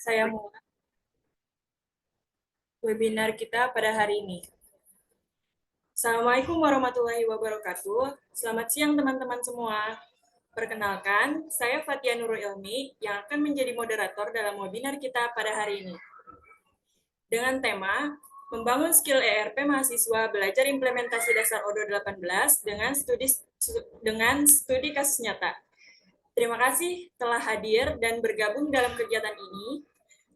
Saya mulai webinar kita pada hari ini. Assalamualaikum warahmatullahi wabarakatuh. Selamat siang teman-teman semua. Perkenalkan, saya Fatia Nurul Ilmi yang akan menjadi moderator dalam webinar kita pada hari ini. Dengan tema, membangun skill ERP mahasiswa belajar implementasi dasar ODO 18 dengan studi kasus nyata. Terima kasih telah hadir dan bergabung dalam kegiatan ini.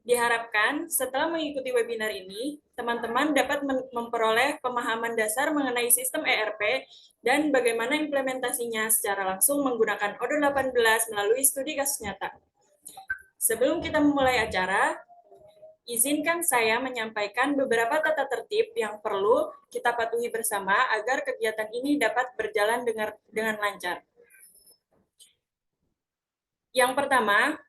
Diharapkan setelah mengikuti webinar ini, teman-teman dapat memperoleh pemahaman dasar mengenai sistem ERP dan bagaimana implementasinya secara langsung menggunakan ODO 18 melalui studi kasus nyata. Sebelum kita memulai acara, izinkan saya menyampaikan beberapa tata tertib yang perlu kita patuhi bersama agar kegiatan ini dapat berjalan dengan lancar. Yang pertama,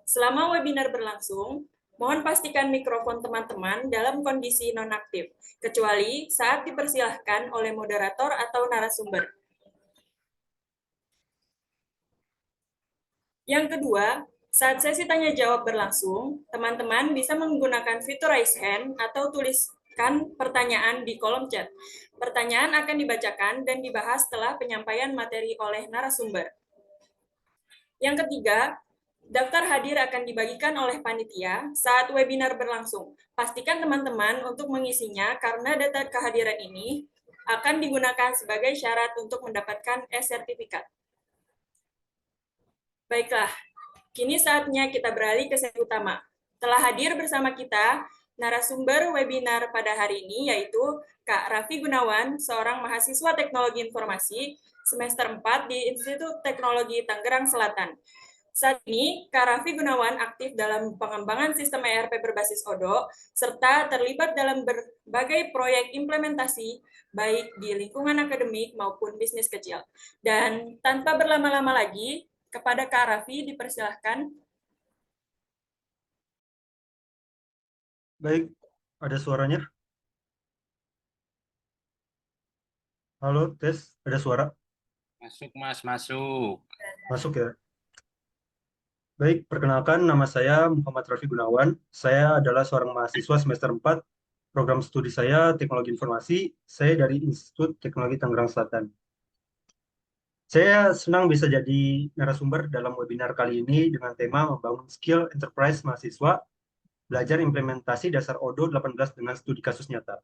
selama webinar berlangsung, mohon pastikan mikrofon teman-teman dalam kondisi nonaktif, kecuali saat dipersilahkan oleh moderator atau narasumber. Yang kedua, saat sesi tanya jawab berlangsung, teman-teman bisa menggunakan fitur raise hand atau tuliskan pertanyaan di kolom chat. Pertanyaan akan dibacakan dan dibahas setelah penyampaian materi oleh narasumber. Yang ketiga, daftar hadir akan dibagikan oleh panitia saat webinar berlangsung. Pastikan teman-teman untuk mengisinya karena data kehadiran ini akan digunakan sebagai syarat untuk mendapatkan e-sertifikat. Baiklah, kini saatnya kita beralih ke sesi utama. Telah hadir bersama kita narasumber webinar pada hari ini yaitu Kak Raffi Gunawan, seorang mahasiswa Teknologi Informasi semester 4 di Institut Teknologi Tangerang Selatan. Saat ini, Kak Raffi Gunawan aktif dalam pengembangan sistem ERP berbasis ODO, serta terlibat dalam berbagai proyek implementasi, baik di lingkungan akademik maupun bisnis kecil. Dan tanpa berlama-lama lagi, kepada Kak Raffi dipersilahkan. Baik, ada suaranya. Halo, tes. Ada suara? Masuk, Mas, masuk. Masuk ya. Baik, perkenalkan nama saya Muhammad Raffi Gunawan. Saya adalah seorang mahasiswa semester 4. Program studi saya Teknologi Informasi. Saya dari Institut Teknologi Tangerang Selatan. Saya senang bisa jadi narasumber dalam webinar kali ini dengan tema membangun skill enterprise mahasiswa belajar implementasi dasar ODO 18 dengan studi kasus nyata.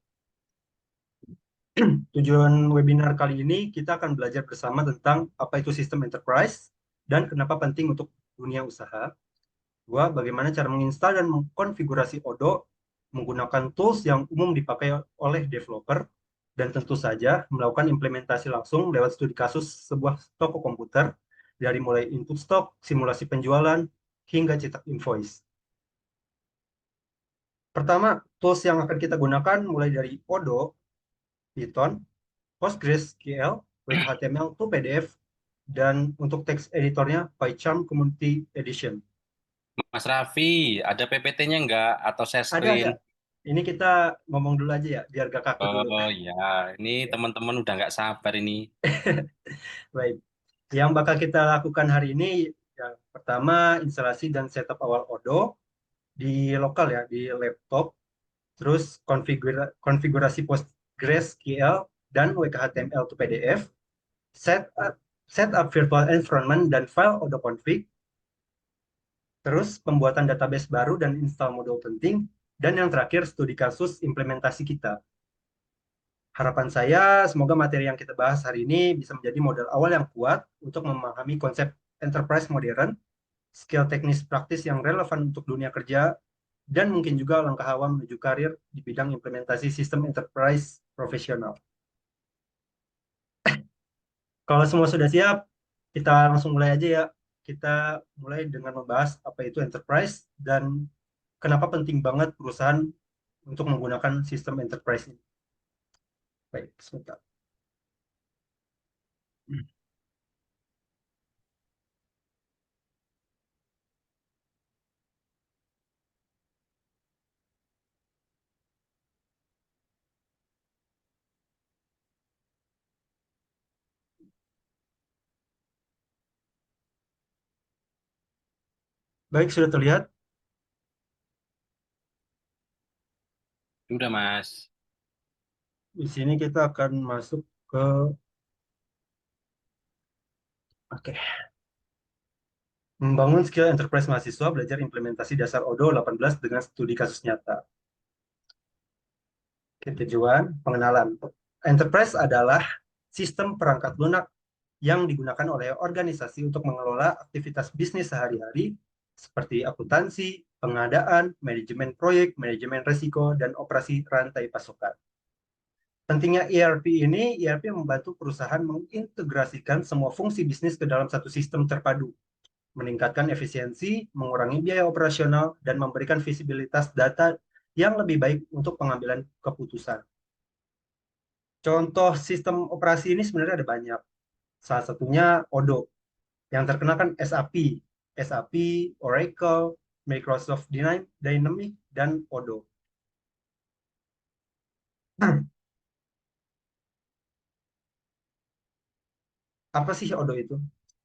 Tujuan webinar kali ini kita akan belajar bersama tentang apa itu sistem enterprise dan kenapa penting untuk dunia usaha. Dua, bagaimana cara menginstal dan mengkonfigurasi Odoo menggunakan tools yang umum dipakai oleh developer dan tentu saja melakukan implementasi langsung lewat studi kasus sebuah toko komputer dari mulai input stok, simulasi penjualan, hingga cetak invoice. Pertama, tools yang akan kita gunakan mulai dari Odoo, Python, PostgreSQL, WebHTML to PDF, dan untuk text editornya PyCharm Community Edition. Mas Raffi, ada PPT-nya nggak? Atau share Ada. screen? Ini kita ngomong dulu aja ya, biar gak kaku dulu. Oh ya, ini teman-teman udah nggak sabar ini. Baik. Yang bakal kita lakukan hari ini, ya, pertama instalasi dan setup awal Odoo di lokal ya, di laptop. Terus konfigurasi PostgreSQL dan WKHTML to PDF. Setup virtual environment dan file Odoo config. Terus pembuatan database baru dan install modul penting. Dan yang terakhir studi kasus implementasi kita. Harapan saya, semoga materi yang kita bahas hari ini bisa menjadi modal awal yang kuat untuk memahami konsep enterprise modern, skill teknis praktis yang relevan untuk dunia kerja, dan mungkin juga langkah awal menuju karir di bidang implementasi sistem enterprise profesional. Kalau semua sudah siap, kita langsung mulai aja ya. Kita mulai dengan membahas apa itu enterprise dan kenapa penting banget perusahaan untuk menggunakan sistem enterprise ini. Baik, sebentar. Baik, sudah terlihat. Udah, Mas. Di sini kita akan masuk ke oke. Membangun skill enterprise mahasiswa belajar implementasi dasar ODO 18 dengan studi kasus nyata. Tujuan pengenalan. Enterprise adalah sistem perangkat lunak yang digunakan oleh organisasi untuk mengelola aktivitas bisnis sehari-hari seperti akuntansi, pengadaan, manajemen proyek, manajemen risiko, dan operasi rantai pasokan. Pentingnya ERP membantu perusahaan mengintegrasikan semua fungsi bisnis ke dalam satu sistem terpadu, meningkatkan efisiensi, mengurangi biaya operasional, dan memberikan visibilitas data yang lebih baik untuk pengambilan keputusan. Contoh sistem operasi ini sebenarnya ada banyak. Salah satunya Odoo. Yang terkenal kan SAP, Oracle, Microsoft Dynamics, dan Odoo. Apa sih Odoo itu?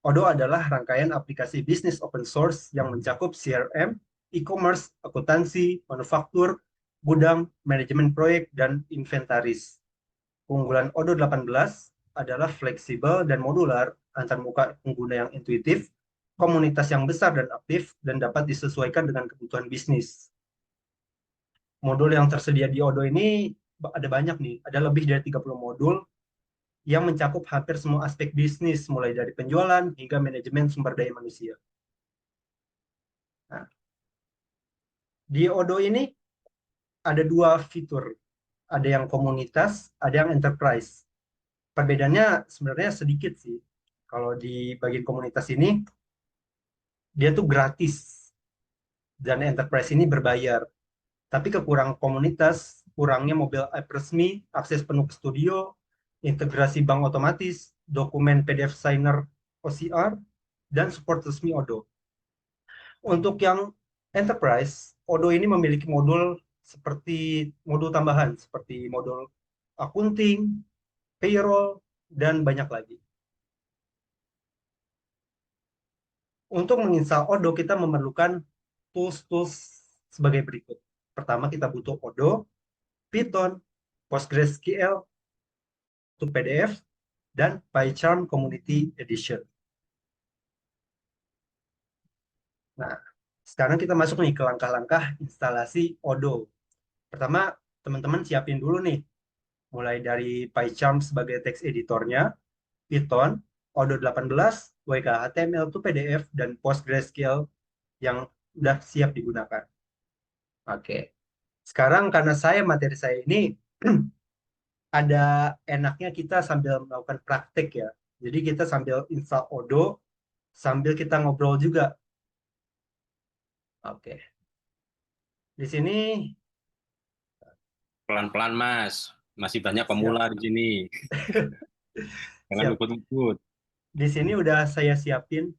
Odoo adalah rangkaian aplikasi bisnis open source yang mencakup CRM, e-commerce, akuntansi, manufaktur, gudang, manajemen proyek, dan inventaris. Keunggulan Odoo 18 adalah fleksibel dan modular, antarmuka pengguna yang intuitif, komunitas yang besar dan aktif, dan dapat disesuaikan dengan kebutuhan bisnis. Modul yang tersedia di Odoo ini ada banyak nih, ada lebih dari 30 modul yang mencakup hampir semua aspek bisnis, mulai dari penjualan hingga manajemen sumber daya manusia. Nah, di Odoo ini ada dua fitur, ada yang komunitas, ada yang enterprise. Perbedaannya sebenarnya sedikit sih. Kalau di bagian komunitas ini, dia tuh gratis, dan enterprise ini berbayar. Tapi kekurangan komunitas, kurangnya mobile app resmi, akses penuh ke studio, integrasi bank otomatis, dokumen PDF signer OCR, dan support resmi Odoo. Untuk yang enterprise, Odoo ini memiliki modul tambahan seperti modul accounting, payroll, dan banyak lagi. Untuk menginstal Odoo, kita memerlukan tools-tools sebagai berikut. Pertama, kita butuh Odoo, Python, PostgreSQL, untuk PDF, dan PyCharm Community Edition. Nah, sekarang kita masuk nih ke langkah-langkah instalasi Odoo. Pertama, teman-teman siapin dulu nih, mulai dari PyCharm sebagai text editornya, Python, Odoo 18, WKHTML to PDF, dan PostgreSQL yang sudah siap digunakan. Oke. Sekarang karena materi saya ini ada enaknya kita sambil melakukan praktek ya. Jadi kita sambil install Odoo, sambil kita ngobrol juga. Oke. Di sini Pelan-pelan, Mas. Masih banyak siap. pemula di sini. Jangan Siap. ngebut-ngebut. Di sini udah saya siapin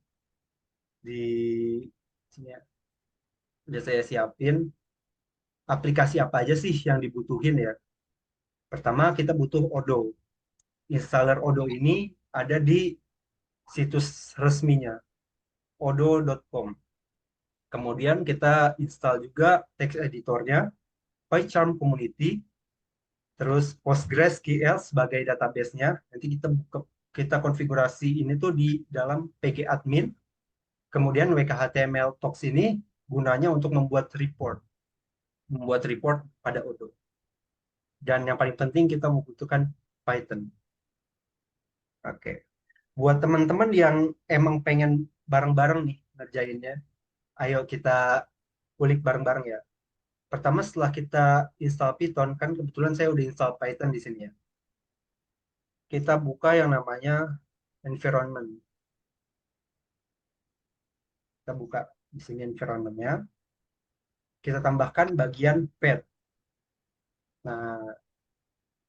di sini ya. Udah saya siapin aplikasi apa aja sih yang dibutuhin ya. Pertama kita butuh Odoo. Installer Odoo ini ada di situs resminya odoo.com. Kemudian kita install juga text editornya, PyCharm Community, terus PostgreSQL sebagai database-nya. Nanti kita konfigurasi ini tuh di dalam pgadmin. Kemudian WKHTML Talks ini gunanya untuk membuat report pada Odoo. Dan yang paling penting kita membutuhkan Python. Oke. Buat teman-teman yang emang pengen bareng-bareng nih ngerjainnya, ayo kita kulik bareng-bareng ya. Pertama setelah kita install Python, kan kebetulan saya udah install Python di sini ya. Kita buka yang namanya environment. Kita buka di sini environment-nya. Kita tambahkan bagian path. Nah,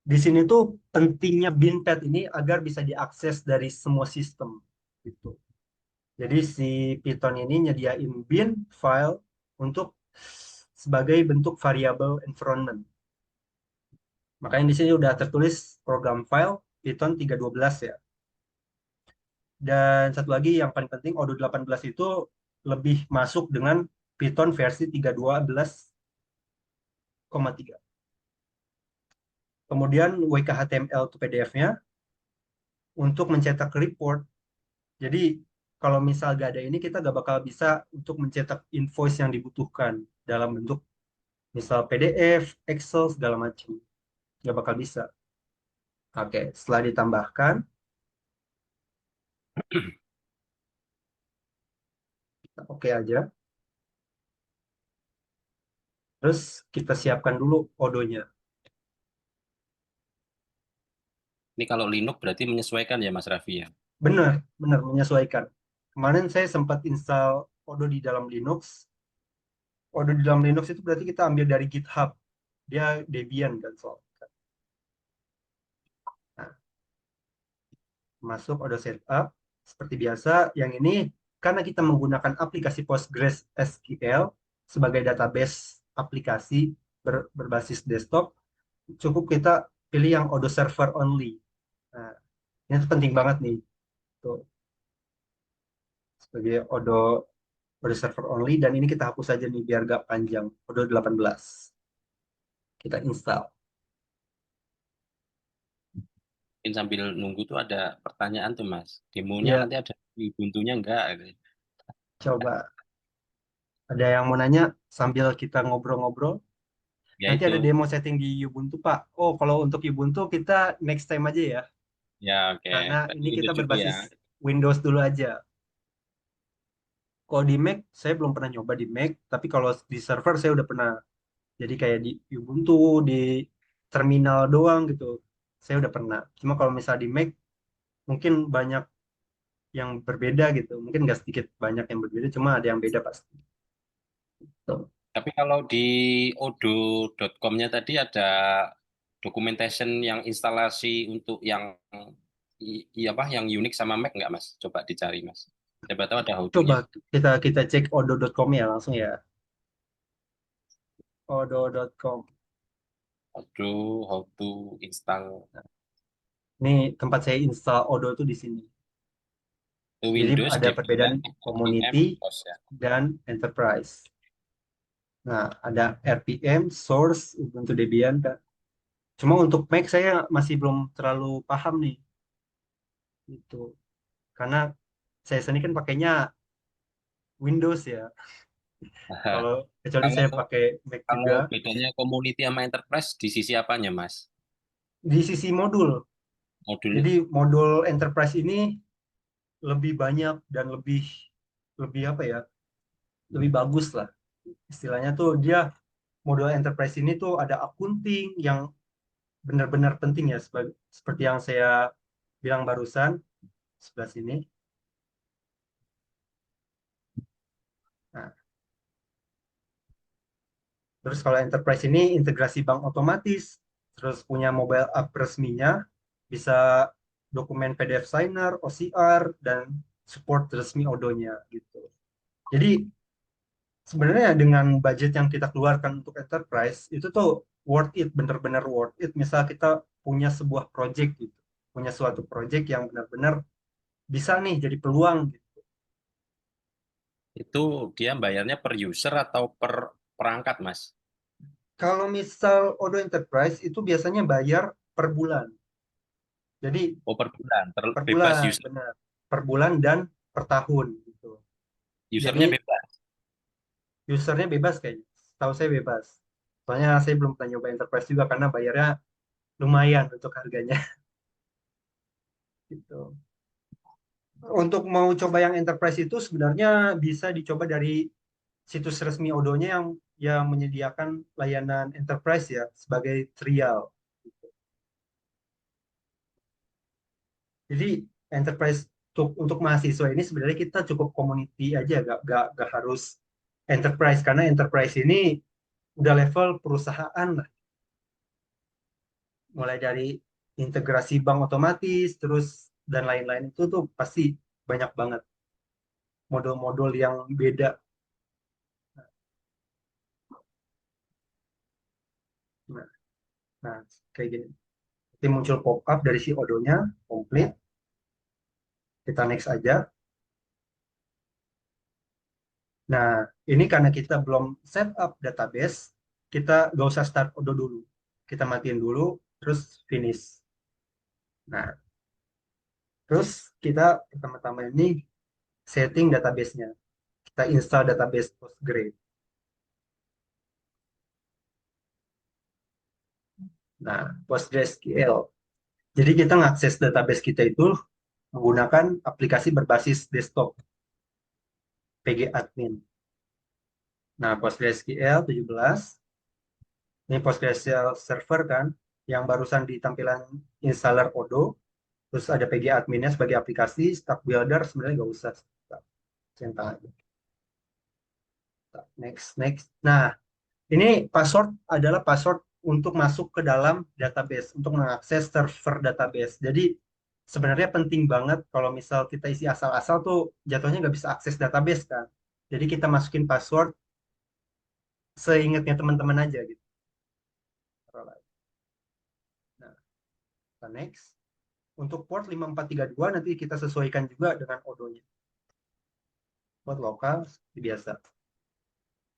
di sini tuh pentingnya bin path ini agar bisa diakses dari semua sistem gitu. Jadi si Python ini nyediain bin file untuk sebagai bentuk variabel environment. Makanya di sini udah tertulis program file Python 3.12 ya. Dan satu lagi yang paling penting, Odoo 18 itu lebih masuk dengan Python versi 3.12,3. kemudian WKHTML to PDF-nya untuk mencetak report. Jadi kalau misal gak ada ini, kita gak bakal bisa untuk mencetak invoice yang dibutuhkan dalam bentuk misal PDF, Excel, segala macam. Gak bakal bisa. Oke, setelah ditambahkan, kita oke aja. Terus kita siapkan dulu odonya. Ini kalau Linux berarti menyesuaikan ya Mas Raffi ya. Benar, benar menyesuaikan. Kemarin saya sempat install Odo di dalam Linux. Odo di dalam Linux itu berarti kita ambil dari GitHub. Dia Debian kan soalnya. Nah, masuk Odo setup. Seperti biasa, yang ini karena kita menggunakan aplikasi PostgreSQL sebagai database aplikasi berbasis desktop, cukup kita pilih yang Odo server only. Nah, ini tuh penting banget nih. Tuh, sebagai Odo server only, dan ini kita hapus aja nih biar gak panjang. Odo 18. Kita install. Mungkin sambil nunggu tuh ada pertanyaan tuh Mas. Demonya Ya, nanti ada Ubuntu-nya enggak? coba. Ada yang mau nanya sambil kita ngobrol-ngobrol? Ya Nanti ada itu. demo setting di Ubuntu, Pak. Oh, kalau untuk Ubuntu kita next time aja ya. Ya oke. Karena Berarti ini kita Windows dulu ya. berbasis Windows dulu aja. Kalau di Mac, saya belum pernah nyoba di Mac. Tapi kalau di server saya udah pernah. Jadi kayak di Ubuntu, di terminal doang gitu. Saya udah pernah. Cuma kalau misal di Mac, mungkin banyak yang berbeda gitu. Mungkin nggak sedikit, banyak yang berbeda. Cuma ada yang beda pasti. Tuh. Tapi kalau di odo.com-nya tadi ada documentation yang instalasi untuk yang apa yang Unix sama Mac nggak Mas? Coba dicari Mas. Siapa tahu ada Coba how-to-nya. kita cek odo.com ya langsung ya. Odo.com. Aduh, how to install Ini tempat saya install Odo tuh di sini. to Jadi Windows ada Debian perbedaan RPM community OS ya. dan enterprise. Nah, ada RPM, source, Ubuntu Debian, Kak. Cuma untuk Mac saya masih belum terlalu paham nih. Itu. Karena saya sendiri kan pakainya Windows ya. Kalau kecuali Kalau saya pakai Mac kalau juga. bedanya community sama enterprise di sisi apanya Mas? Di sisi modul. Modul Jadi modul enterprise ini lebih banyak dan lebih lebih apa ya? Lebih bagus lah. Istilahnya tuh dia modul enterprise ini tuh ada accounting yang benar-benar penting ya, seperti yang saya bilang barusan sebelah sini. Nah, terus kalau enterprise ini integrasi bank otomatis, terus punya mobile app resminya, bisa dokumen PDF signer, OCR, dan support resmi Odonya gitu. Jadi sebenarnya dengan budget yang kita keluarkan untuk enterprise itu tuh worth it, bener-bener worth it. Misal kita punya sebuah project gitu, punya suatu project yang benar-benar bisa nih jadi peluang gitu. itu dia bayarnya per user atau per perangkat Mas? Kalau misal Odo Enterprise itu biasanya bayar per bulan. Jadi Oh per bulan, per bebas bulan, user. benar. Per bulan dan per tahun gitu. Jadi Usernya bebas. usernya bebas kayaknya. Tahu saya bebas. Soalnya saya belum pernah nyoba Enterprise juga karena bayarnya lumayan untuk harganya gitu. Untuk mau coba yang Enterprise itu sebenarnya bisa dicoba dari situs resmi Odonya yang menyediakan layanan Enterprise ya sebagai trial. Jadi Enterprise untuk mahasiswa ini sebenarnya kita cukup community aja, gak harus Enterprise karena Enterprise ini udah level perusahaan lah, mulai dari integrasi bank otomatis terus dan lain-lain itu tuh pasti banyak banget modul-modul yang beda. Nah, nah kayak gini. Nanti muncul pop-up dari si Odonya komplit. Kita next aja. Nah, ini karena kita belum set up database, kita gak usah start Odo dulu. Kita matiin dulu. terus finish. Nah, terus kita pertama-tama ini setting database-nya. Kita install database Postgre. Nah, PostgreSQL. Jadi kita ngakses database kita itu menggunakan aplikasi berbasis desktop, pgadmin. Nah, PostgreSQL 17. Ini PostgreSQL server kan, yang barusan di tampilan installer Odoo. Terus ada pgadminnya sebagai aplikasi, stack builder sebenarnya nggak usah. Centang aja. Next. Nah, ini password adalah password untuk masuk ke dalam database, untuk mengakses server database. Jadi sebenarnya penting banget kalau misal kita isi asal-asal tuh jatuhnya nggak bisa akses database kan. Jadi kita masukin password seingatnya teman-teman aja gitu. Nah, kita next. Untuk port 5432 nanti kita sesuaikan juga dengan Odoo-nya. Port lokal biasa.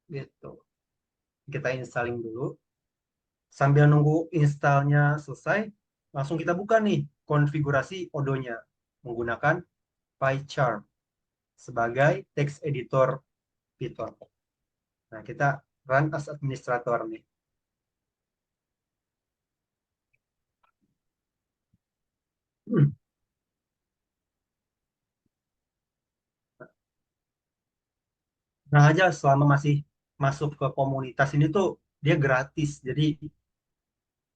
Gitu. Kita installing dulu. Sambil nunggu installnya selesai, langsung kita buka nih konfigurasi Odoo-nya menggunakan PyCharm sebagai text editor Python. Nah, kita run as administrator nih. Nah aja selama masih masuk ke komunitas ini tuh dia gratis, jadi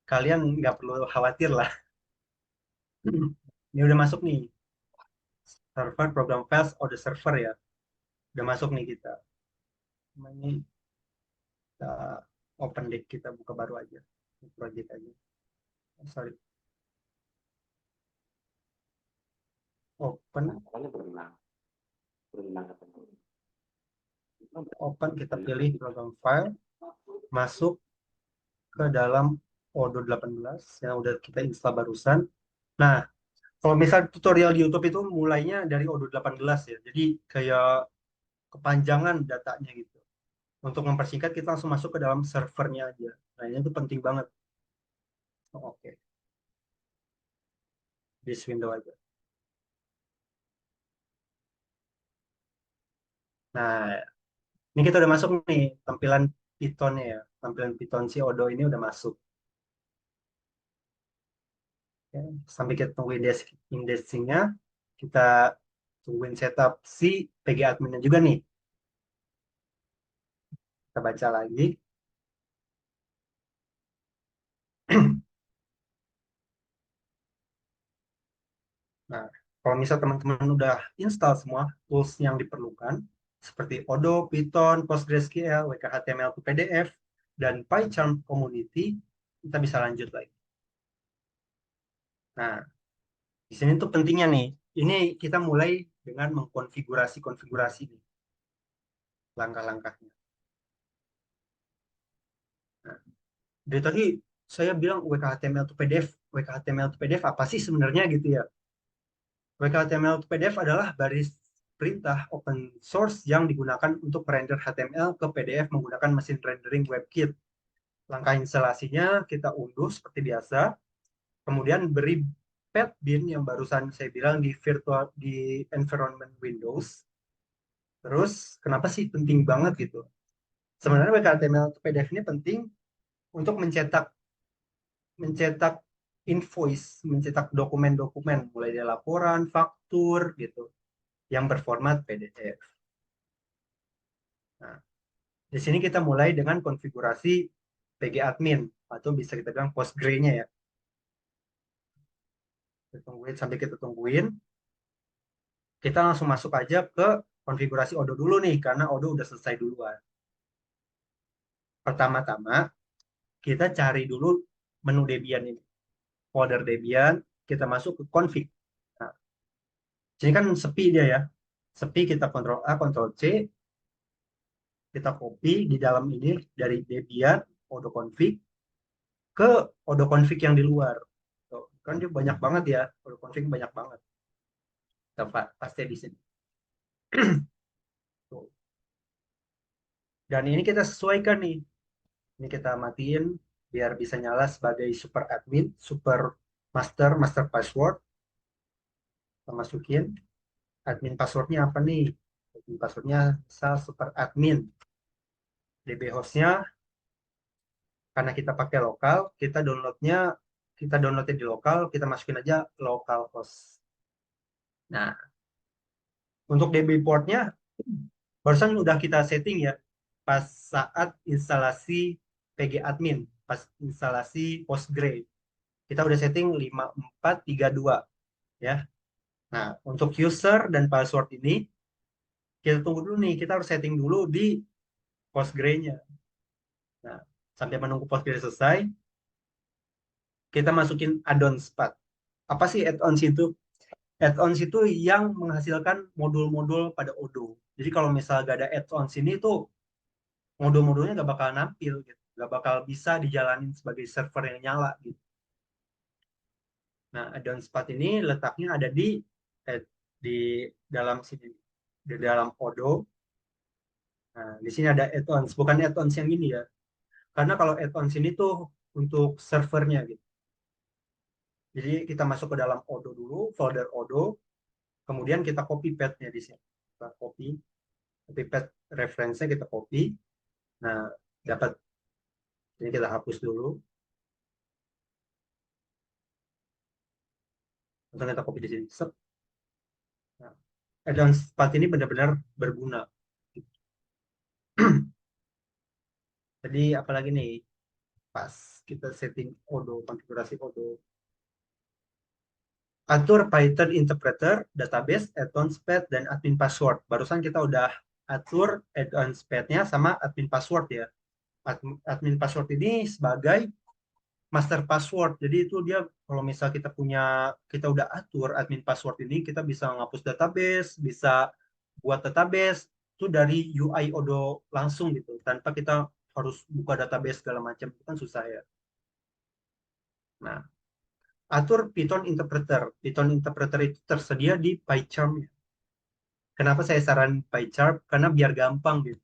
kalian nggak perlu khawatir lah. Ini udah masuk nih server program files order server ya, udah masuk nih kita. Ini kita open deh, kita buka baru aja project aja. Sorry, open kita pilih program file, masuk ke dalam Odoo 18 yang udah kita install barusan. Nah, kalau misal tutorial di YouTube itu mulainya dari Odoo 18 ya, jadi kayak kepanjangan datanya gitu. Untuk mempersingkat kita langsung masuk ke dalam servernya aja. Nah, ini tuh penting banget. Oke. This window aja. Nah, ini kita udah masuk nih tampilan Python-nya ya. Tampilan Python si Odoo ini udah masuk. Oke. Sampai kita tungguin indexing-nya, kita tungguin setup si pgadmin-nya juga nih. Kita baca lagi. Nah, kalau misal teman-teman udah install semua tools yang diperlukan, seperti Odoo, Python, PostgreSQL, WKHTML to PDF, dan PyCharm Community, kita bisa lanjut lagi. Nah, di sini tuh pentingnya nih, ini kita mulai dengan mengkonfigurasi nih, langkah-langkahnya. Nah, dari tadi saya bilang WKHTML to PDF, WKHTML to PDF apa sih sebenarnya gitu ya? WKHTML to PDF adalah baris perintah open source yang digunakan untuk merender HTML ke PDF menggunakan mesin rendering WebKit. Langkah instalasinya kita unduh seperti biasa, kemudian beri pet bin yang barusan saya bilang di environment Windows. Terus kenapa sih penting banget gitu? Sebenarnya WKHTML to PDF ini penting untuk mencetak invoice, mencetak dokumen-dokumen mulai dari laporan, faktur gitu yang berformat PDF. Nah, di sini kita mulai dengan konfigurasi pgadmin atau bisa kita bilang Postgre-nya ya. Kita tungguin sampai kita tungguin. Kita langsung masuk aja ke konfigurasi Odoo dulu nih karena Odoo udah selesai duluan. Pertama-tama kita cari dulu menu Debian ini. Folder Debian, kita masuk ke config. Nah, sini kan sepi dia ya. Sepi, kita Ctrl A, Ctrl C, kita copy di dalam ini dari Debian, Odoo config, ke Odoo config yang di luar. Tuh, kan dia banyak banget ya, Odoo config banyak banget. Kita paste di sini. Tuh. Dan ini kita sesuaikan nih. Ini kita matiin biar bisa nyala sebagai super admin, super master, master password. Kita masukin admin passwordnya apa nih? Admin passwordnya misal super admin. DB hostnya karena kita pakai lokal, kita downloadnya di lokal, kita masukin aja localhost. Nah, untuk DB portnya barusan udah kita setting ya pas saat instalasi PG admin, pas instalasi Postgre. Kita udah setting 5432 ya. Nah, untuk user dan password ini kita tunggu dulu nih, kita harus setting dulu di Postgre-nya. Nah, sampai menunggu Postgre selesai, kita masukin add-ons path. Apa sih add-ons itu? Add-ons itu yang menghasilkan modul-modul pada Odoo. Jadi kalau misal gak ada add-ons ini tuh modul-modulnya gak bakal nampil gitu. Gak bakal bisa dijalanin sebagai server yang nyala gitu. Nah, add-ons path ini letaknya ada di dalam sini, di dalam Odoo. Nah, di sini ada add-ons, bukan add-ons yang ini ya. Karena kalau add-ons ini tuh untuk servernya gitu. Jadi kita masuk ke dalam Odoo dulu, folder Odoo, kemudian kita copy path-nya di sini. Kita copy path reference-nya kita copy. Nah, dapat ini kita hapus dulu. Langsung kita copy di sini. Nah, add-ons path ini benar-benar berguna. Jadi apalagi nih pas kita setting Odoo, konfigurasi Odoo. Atur Python interpreter, database, add-ons path, dan admin password. Barusan kita udah atur add-ons path-nya sama admin password ya. Admin password ini sebagai master password. Jadi itu dia kalau misal kita udah atur admin password ini, kita bisa ngapus database, bisa buat database itu dari UI Odoo langsung gitu, tanpa kita harus buka database segala macam, itu kan susah ya. Nah, atur Python interpreter. Python interpreter itu tersedia di PyCharm. Kenapa saya saran PyCharm? Karena biar gampang gitu.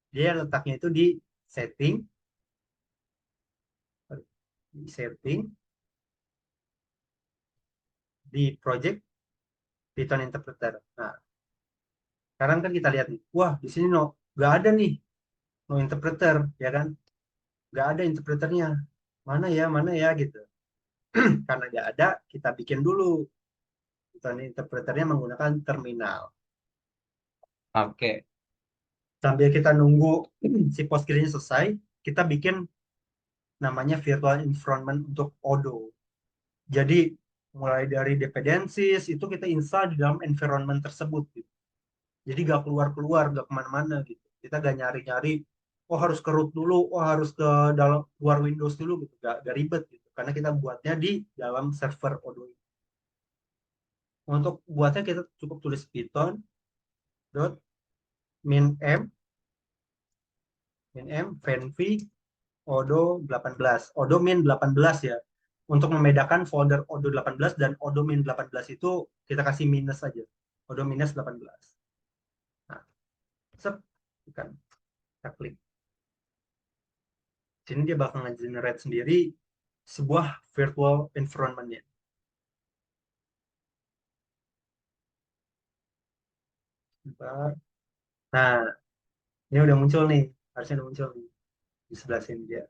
Dia letaknya itu setting, di setting, di project Python interpreter. Nah, sekarang kan kita lihat nih, wah di sini nggak ada nih, no interpreter, ya kan? Nggak ada interpreternya. Mana ya gitu. Karena nggak ada, kita bikin dulu Python interpreternya menggunakan terminal. Oke. Sambil kita nunggu si Postgre-nya selesai, kita bikin namanya virtual environment untuk Odoo. Jadi mulai dari dependencies itu kita install di dalam environment tersebut gitu. Jadi gak keluar-keluar, gak kemana-mana gitu. Kita gak nyari-nyari, oh harus ke root dulu, oh harus ke dalam luar Windows dulu gitu. Gak ribet gitu. Karena kita buatnya di dalam server Odoo. Untuk buatnya kita cukup tulis python dot minm venv Odoo 18. Odoo min 18 ya. Untuk membedakan folder Odoo 18 dan Odoo min 18 itu kita kasih minus aja. Odoo minus 18. Nah, kan kita klik. Sini dia bakal nge-generate sendiri sebuah virtual environment-nya. Nah, ini udah muncul nih. Harusnya udah muncul nih. Di sebelah sini dia.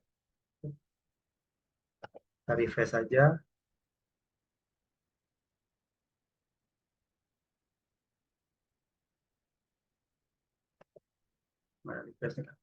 Kita refresh aja. Nah, refresh-nya.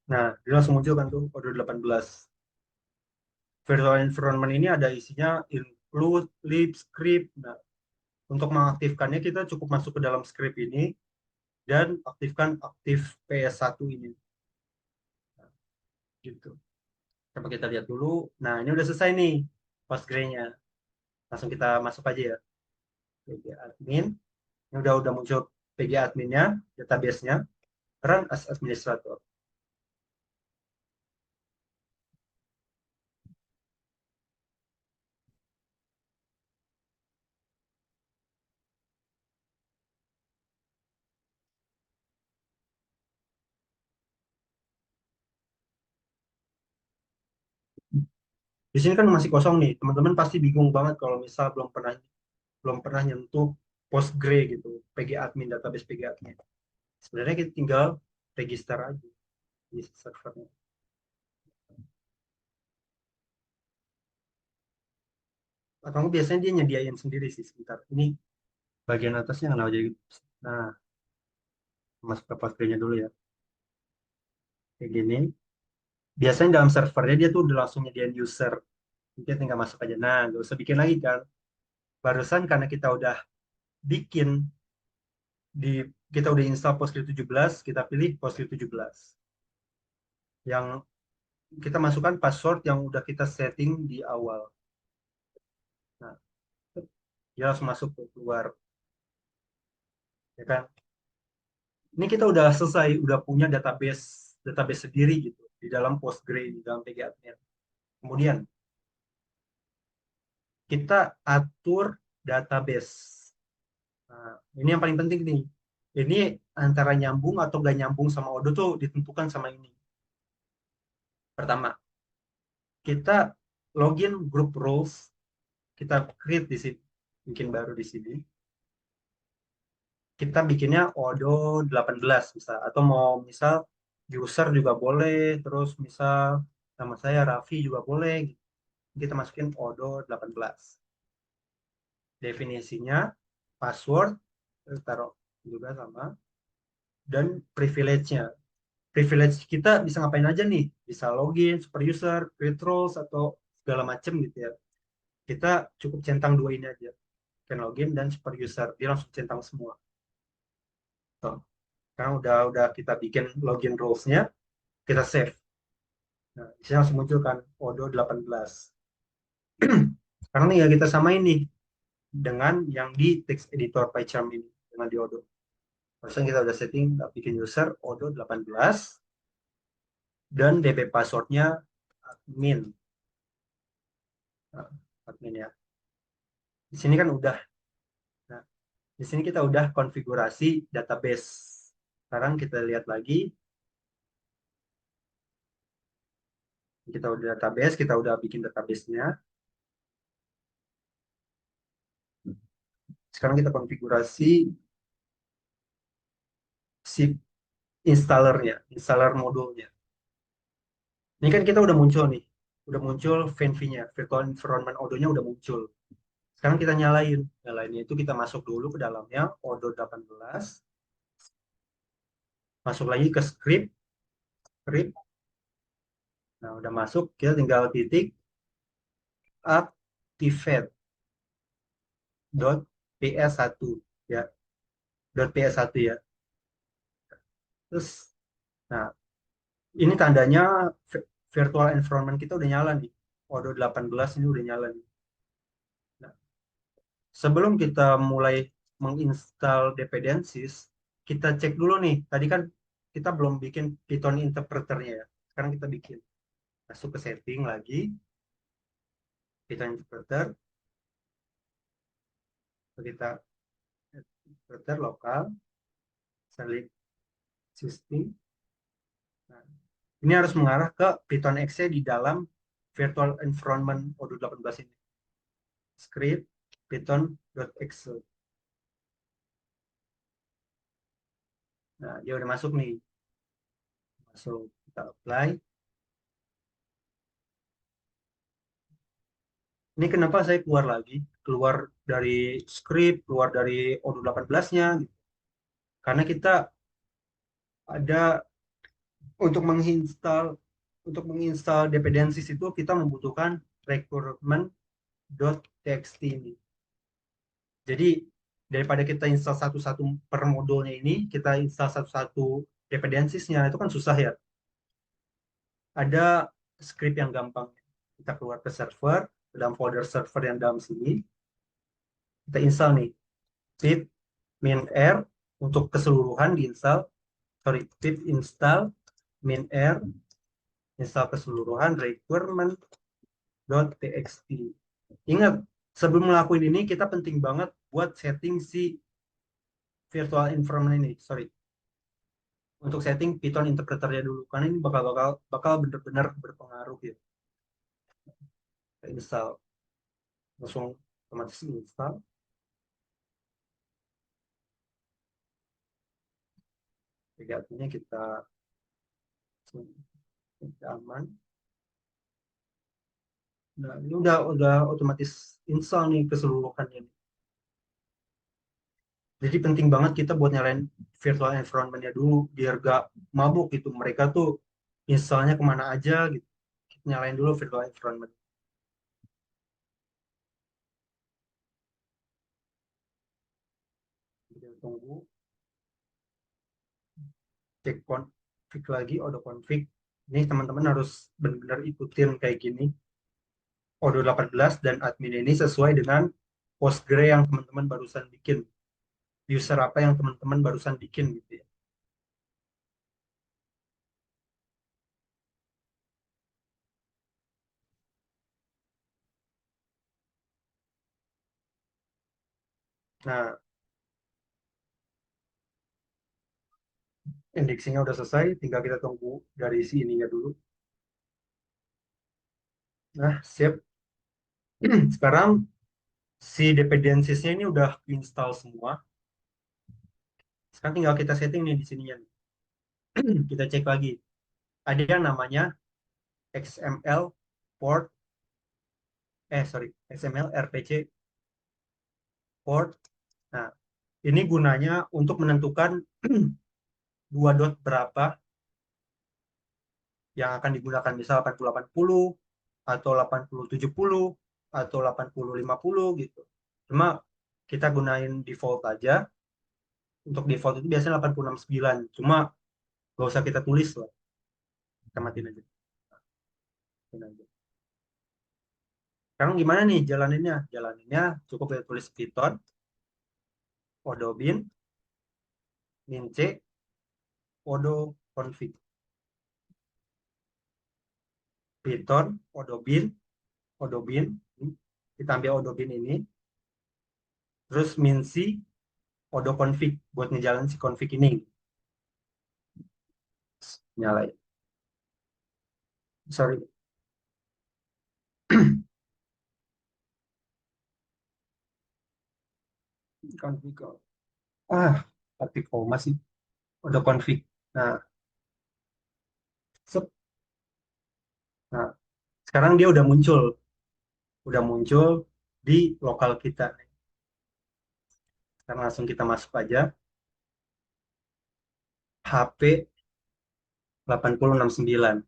Nah, dia langsung muncul kan tuh Odoo 18. Virtual environment ini ada isinya include, lib, script. Nah, untuk mengaktifkannya kita cukup masuk ke dalam script ini dan aktifkan aktif PS1 ini. Nah, gitu. Coba kita lihat dulu. Nah, ini udah selesai nih Postgre-nya. Langsung kita masuk aja ya. PG admin. Ini udah muncul PG adminnya, database-nya. Run as administrator. Di sini kan masih kosong nih. Teman-teman pasti bingung banget kalau misal belum pernah nyentuh Postgre gitu, PG admin, database PG admin. Sebenarnya kita tinggal register aja di servernya. Atau biasanya dia nyediain sendiri sih sebentar. Ini bagian atasnya kenapa jadi gitu? Nah, masuk ke Postgre-nya dulu ya. Kayak gini. Biasanya dalam servernya dia tuh udah langsung nyediain user. Kita tinggal masuk aja. Nah, nggak usah bikin lagi kan. Barusan karena kita udah bikin di kita udah install Postgre 17, kita pilih Postgre 17. Yang kita masukkan password yang udah kita setting di awal. Nah, dia langsung masuk ke keluar. Ya kan? Ini kita udah selesai, udah punya database sendiri gitu di dalam Postgre, di dalam PG admin. Kemudian kita atur database. Nah, ini yang paling penting nih. Ini antara nyambung atau gak nyambung sama Odoo tuh ditentukan sama ini. Pertama, kita login group roles, kita create di sini, bikin baru di sini. Kita bikinnya Odoo 18 misal, atau mau misal user juga boleh, terus misal nama saya Raffi juga boleh. Kita masukin Odoo 18. Definisinya, password, taruh juga sama, dan privilege-nya. Privilege kita bisa ngapain aja nih? Bisa login, super user, create roles, atau segala macam gitu ya. Kita cukup centang dua ini aja. Can login dan super user. Dia langsung centang semua. Tuh. Sekarang udah kita bikin login roles-nya, kita save. Nah, di sini langsung muncul kan Odoo 18. Sekarang nih ya kita samain nih dengan yang di text editor PyCharm ini, dengan di Odoo. Barusan kita udah setting, bikin user Odoo 18, dan DP passwordnya admin. Nah, admin ya. Di sini kan udah. Nah, di sini kita udah konfigurasi database. Sekarang kita lihat lagi. Kita udah database, kita udah bikin database-nya. Sekarang kita konfigurasi si installernya, installer modulnya. Ini kan kita udah muncul nih. Udah muncul VenV-nya, Virtual Environment Odoo-nya udah muncul. Sekarang kita nyalain. Nyalainnya itu kita masuk dulu ke dalamnya, Odoo 18. Masuk lagi ke script. Nah, udah masuk, kita tinggal titik activate .ps1 ya. .ps1 ya. Terus, nah, ini tandanya virtual environment kita udah nyala nih. Odoo 18 ini udah nyala nih. Nah, sebelum kita mulai menginstal dependencies, kita cek dulu nih. Tadi kan kita belum bikin Python interpreternya ya. Sekarang kita bikin. Masuk ke setting lagi, Python interpreter. Kita interpreter lokal, select system. Nah, ini harus mengarah ke Python exe di dalam virtual environment Odoo 18 ini. Script python.exe. Nah, dia udah masuk nih. Masuk, kita apply. Ini kenapa saya keluar lagi? Keluar dari script, keluar dari Odoo 18-nya. Gitu. Karena kita ada untuk menginstal dependencies itu kita membutuhkan requirement.txt ini. Jadi daripada kita install satu-satu per modulnya ini, kita install satu-satu dependencies-nya, itu kan susah ya. Ada script yang gampang. Kita keluar ke server, ke dalam folder server yang dalam sini. Kita install nih, pip min-r untuk keseluruhan diinstal. Sorry, pip install min-r, install keseluruhan requirement.txt. Ingat, sebelum ngelakuin ini, kita penting banget buat setting si virtual environment ini. Sorry, untuk setting Python interpreternya dulu karena ini bakal benar-benar berpengaruh ya. install, langsung otomatis install. Jadi artinya kita aman. Nah, ini udah otomatis install nih keseluruhannya. Jadi penting banget kita buat nyalain virtual environment-nya dulu biar gak mabuk gitu. Mereka tuh installnya kemana aja gitu. Kita nyalain dulu virtual environment. Kita tunggu. Cek config lagi, auto config. Ini teman-teman harus benar-benar ikutin kayak gini. Auto 18 dan admin ini sesuai dengan Postgre yang teman-teman barusan bikin. User apa yang teman-teman barusan bikin gitu ya. Nah, indexingnya udah selesai, tinggal kita tunggu dari si ininya dulu. Nah, siap. Sekarang si dependencies-nya ini udah install semua. Sekarang tinggal kita setting nih di sininya. Kita cek lagi. Ada yang namanya XML port, XML RPC port. Nah, ini gunanya untuk menentukan dua dot berapa yang akan digunakan, misal 8080 atau 8070 atau 8050 gitu. Cuma kita gunain default aja. Untuk default itu biasanya 8069. Cuma gak usah kita tulis lah. Kita matiin aja. Matiin aja. Sekarang gimana nih jalaninnya? Jalaninnya cukup kita tulis Python, odobin, minc, odo config. Python, odobin, kita ambil odobin ini, terus minc, odo config buat ngejalan si config ini. Nyalain. Sorry. Config. Tapi koma sih. Odo config. Nah, sep. Nah, sekarang dia udah muncul di lokal kita. Sekarang langsung kita masuk aja. HP 8069.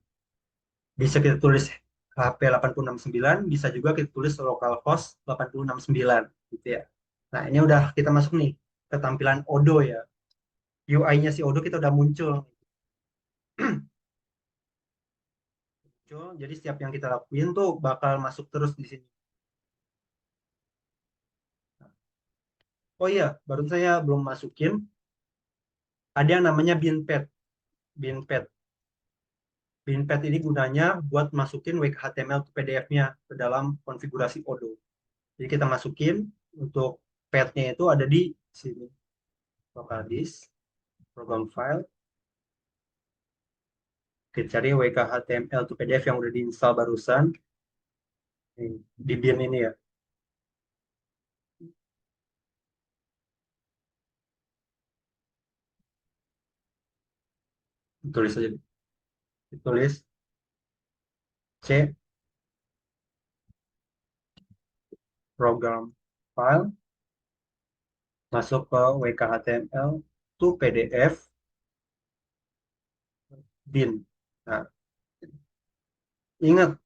Bisa kita tulis HP 8069, bisa juga kita tulis localhost 8069 gitu ya. Nah, ini udah kita masuk nih ke tampilan Odo ya. UI-nya si Odo kita udah muncul. Jadi setiap yang kita lakuin tuh bakal masuk terus di sini. Oh iya, baru saya belum masukin. Ada yang namanya binpad. Binpad. Binpad ini gunanya buat masukin WKHTML ke PDF-nya ke dalam konfigurasi Odo. Jadi kita masukin untuk pad-nya itu ada di sini. Local disk, program file. Kita cari WKHTML to PDF yang udah diinstal barusan. Di bin ini ya. Tulis aja. Ditulis C program file, masuk ke WKHTML to PDF bin. Nah, ingat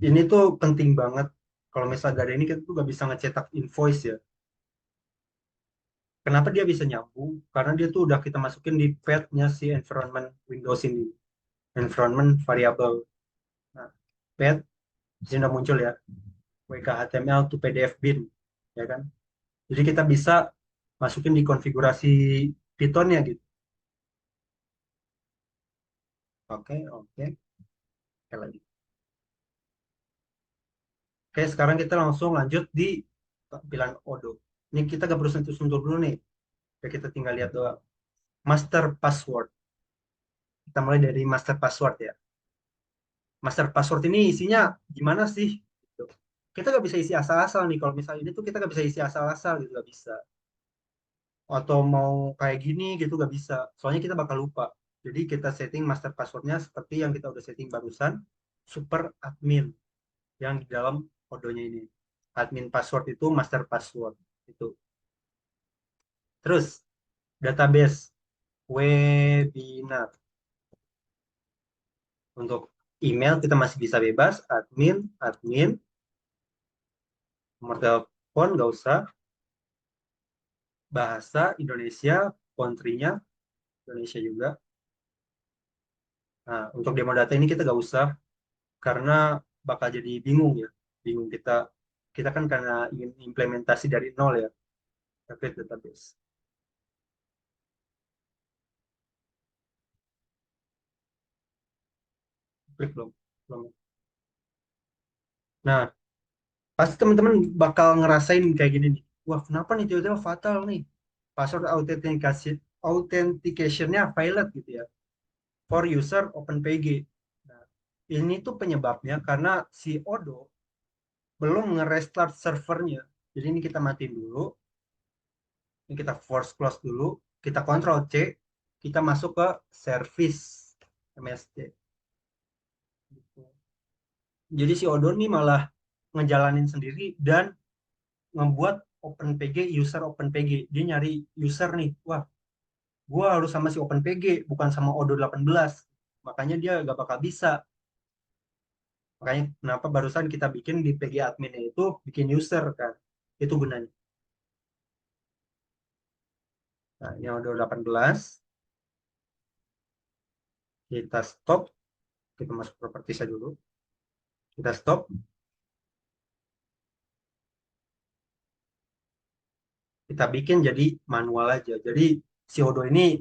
ini tuh penting banget. Kalau misalnya gak ada ini kita tuh gak bisa ngecetak invoice ya. Kenapa dia bisa nyambung? Karena dia tuh udah kita masukin di path-nya si environment Windows ini. Environment variable. Nah, path di sini udah muncul ya. WKHTML to PDF bin, ya kan? Jadi kita bisa masukin di konfigurasi Python-nya gitu. Oke. Oke lagi. Oke, sekarang kita langsung lanjut di tampilan Odo. Ini kita gak perlu sentuh-sentuh dulu nih. Oke, kita tinggal lihat doang. Master password. Kita mulai dari master password ya. Master password ini isinya gimana sih? Gitu. kita nggak bisa isi asal-asal nih. Kalau misalnya ini tuh kita nggak bisa isi asal-asal gitu, nggak bisa. Atau mau kayak gini gitu nggak bisa. Soalnya kita bakal lupa. Jadi kita setting master passwordnya seperti yang kita udah setting barusan, super admin yang di dalam kodonya ini. Admin password itu master password itu. Terus database webinar. Untuk email kita masih bisa bebas, admin, nomor telepon nggak usah, bahasa Indonesia, country-nya Indonesia juga. Nah, untuk demo data ini kita nggak usah, karena bakal jadi bingung ya. Bingung kita kan karena ingin implementasi dari nol ya, create database. Klik belum? Belum. Nah, pasti teman-teman bakal ngerasain kayak gini nih. Wah, kenapa nih tiba-tiba fatal nih? Password authentication-nya failed gitu ya. For user OpenPG. Nah, ini tuh penyebabnya karena si Odo belum nge-restart servernya. Jadi ini kita matiin dulu, ini kita force close dulu, kita Ctrl C, kita masuk ke service MSC. Jadi si Odo nih malah ngejalanin sendiri dan ngebuat OpenPG, user OpenPG. Dia nyari user nih, wah, gua harus sama si OpenPG, bukan sama Odo 18. Makanya dia gak bakal bisa. Makanya kenapa barusan kita bikin di PG adminnya itu bikin user kan. Itu gunanya. Nah, ini Odo 18. Kita stop. Kita masuk properties dulu. Kita stop. Kita bikin jadi manual aja. Jadi si Odo ini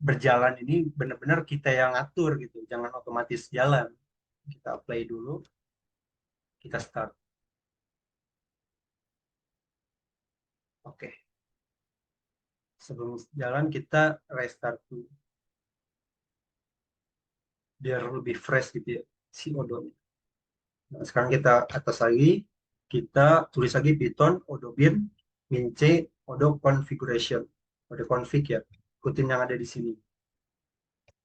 berjalan ini benar-benar kita yang ngatur gitu. Jangan otomatis jalan. Kita play dulu. Kita start. Oke. Sebelum jalan kita restart dulu. Biar lebih fresh gitu ya si Odo-nya. Nah, sekarang kita atas lagi. Kita tulis lagi Python odobin min c odo configuration. Odo config ya. Ikutin yang ada di sini.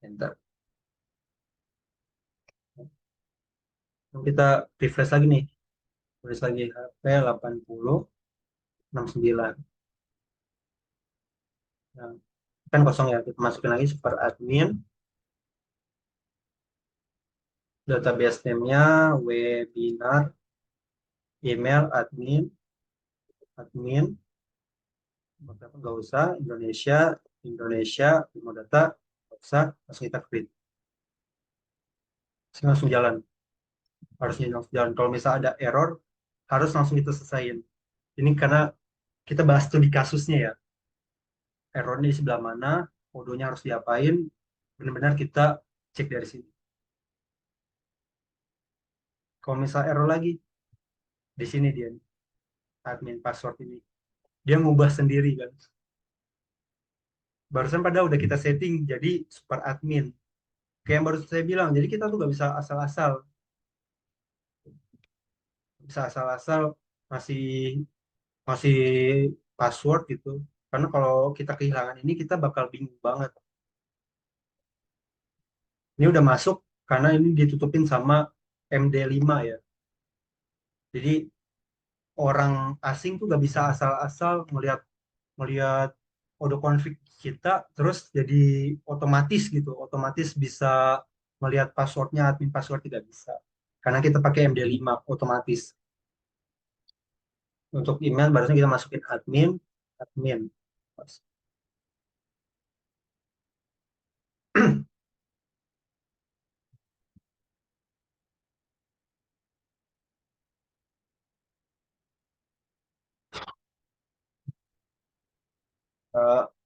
Enter. Kita refresh lagi nih. Tulis lagi HP 8069. Nah, kan kosong ya. Kita masukin lagi super admin. Database name-nya webinar. Email admin. Nggak usah. Indonesia, mau data. Nggak usah. Langsung kita create. Langsung jalan. Harusnya langsung jalan. Kalau misalnya ada error, harus langsung kita selesaiin. Ini karena kita bahas tuh di kasusnya ya. Errornya di sebelah mana, kodonya harus diapain, benar-benar kita cek dari sini. Kalau misal error lagi, di sini dia, admin password ini. Dia ngubah sendiri kan. Barusan pada udah kita setting jadi super admin. Kayak yang baru saya bilang, jadi kita tuh nggak bisa asal-asal. Bisa asal-asal masih masih password gitu. Karena kalau kita kehilangan ini, kita bakal bingung banget. Ini udah masuk karena ini ditutupin sama MD5 ya. Jadi orang asing tuh nggak bisa asal-asal melihat melihat auto config kita terus jadi otomatis gitu, otomatis bisa melihat passwordnya, admin password tidak bisa. Karena kita pakai MD5 otomatis. Untuk email barusan kita masukin admin.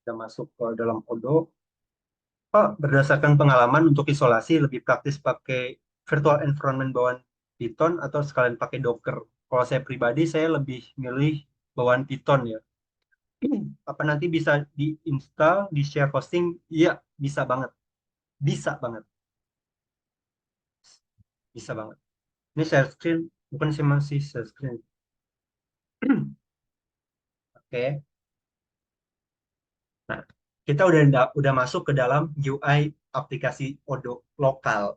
Kita masuk ke dalam Odo. Berdasarkan pengalaman untuk isolasi lebih praktis pakai virtual environment bawaan Python atau sekalian pakai Docker. Kalau saya pribadi saya lebih milih bawaan Python ya. Apa nanti bisa diinstal di share hosting? Iya, bisa banget. Bisa banget. Bisa banget. Ini share screen Bukan sih, masih share screen. Oke. Nah, kita udah masuk ke dalam UI aplikasi Odoo lokal